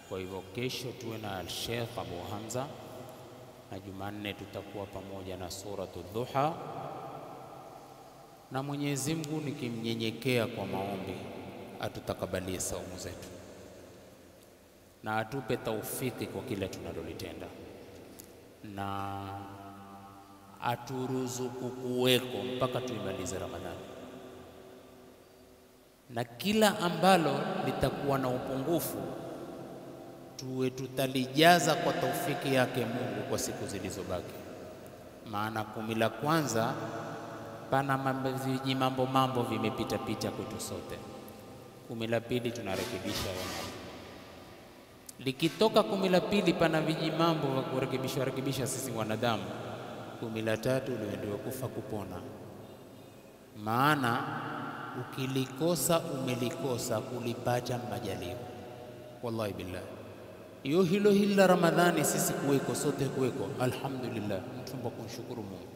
Kwa hivyo kesho tuwe na al-Sheikh Abu Hamza, na Jumanne tutakuwa pamoja na suratul Duha, na Mwenyezi Mungu nikimnyenyekea kwa maombi atutakabalie saumu zetu na atupe taufiki kwa kila tunalolitenda, na aturuzuku kuweko mpaka tuimalize Ramadhani, na kila ambalo litakuwa na upungufu tuwe tutalijaza kwa taufiki yake Mungu kwa siku zilizobaki. Maana 10 la kwanza pana mambo vimepita kwetu sote. 10 la pili tunarekebisha mambo, likitoka 10 la pili pana mambo vya kurekebisha sisi wanadamu. 10 la tatu ndio kufa kupona. Maana ukilikosa umelikosa, kulipata majaliwa. Wallahi billah, hiyo hilo la Ramadhani sisi kuweko sote kuweko, alhamdulillah, mtumba kumshukuru Mungu.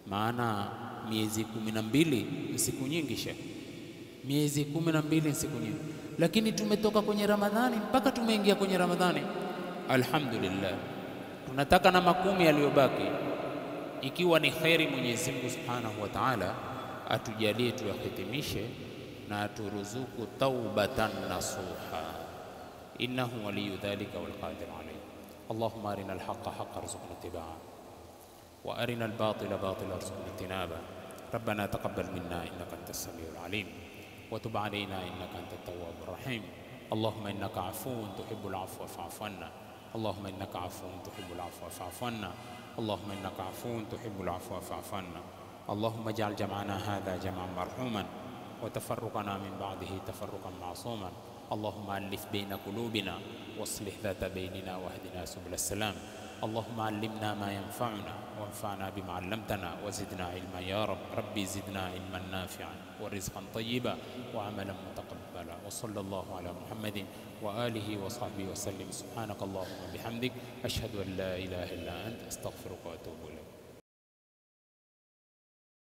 Maana miezi 12 ni siku nyingi shekhi, miezi 12 ni siku nyingi, lakini tumetoka kwenye Ramadhani mpaka tumeingia kwenye Ramadhani, alhamdulillah. Tunataka na 10 yaliyobaki, ikiwa ni khairi, Mwenyezi Mungu Subhanahu wa Ta'ala atujalie tuyahitimishe na aturuzuku taubatan nasuha, innahu waliyu dhalika wal qadir alayh. Allahumma arina al-haqqa haqqan warzuqna ittiba'a, wa arina al-batila batilan warzuqna ijtinaba. Rabbana taqabbal minna innaka antas samiul alim, wa tub alayna innaka antat tawwabur rahim. Allahumma innaka afuwun tuhibbul afwa fa'fu anna. Allahumma innaka afuwun tuhibbul afwa fa'fu anna. Allahumma innaka afuwun tuhibbul afwa fa'fu anna. اللهم اجعل جمعنا هذا جمعا مرحوما وتفرقنا من بعده تفرقا معصوما. اللهم ألف بين قلوبنا واصلح ذات بيننا واهدنا سبل السلام. اللهم علمنا ما ينفعنا وانفعنا بما علمتنا وزدنا علما يا رب. ربي زدنا علما نافعا ورزقا طيبا وعملا متقبلا. وصلى الله على محمد وآله وصحبه وسلم. سبحانك اللهم وبحمدك، أشهد أن لا إله إلا أنت، أستغفرك وأتوب إليك.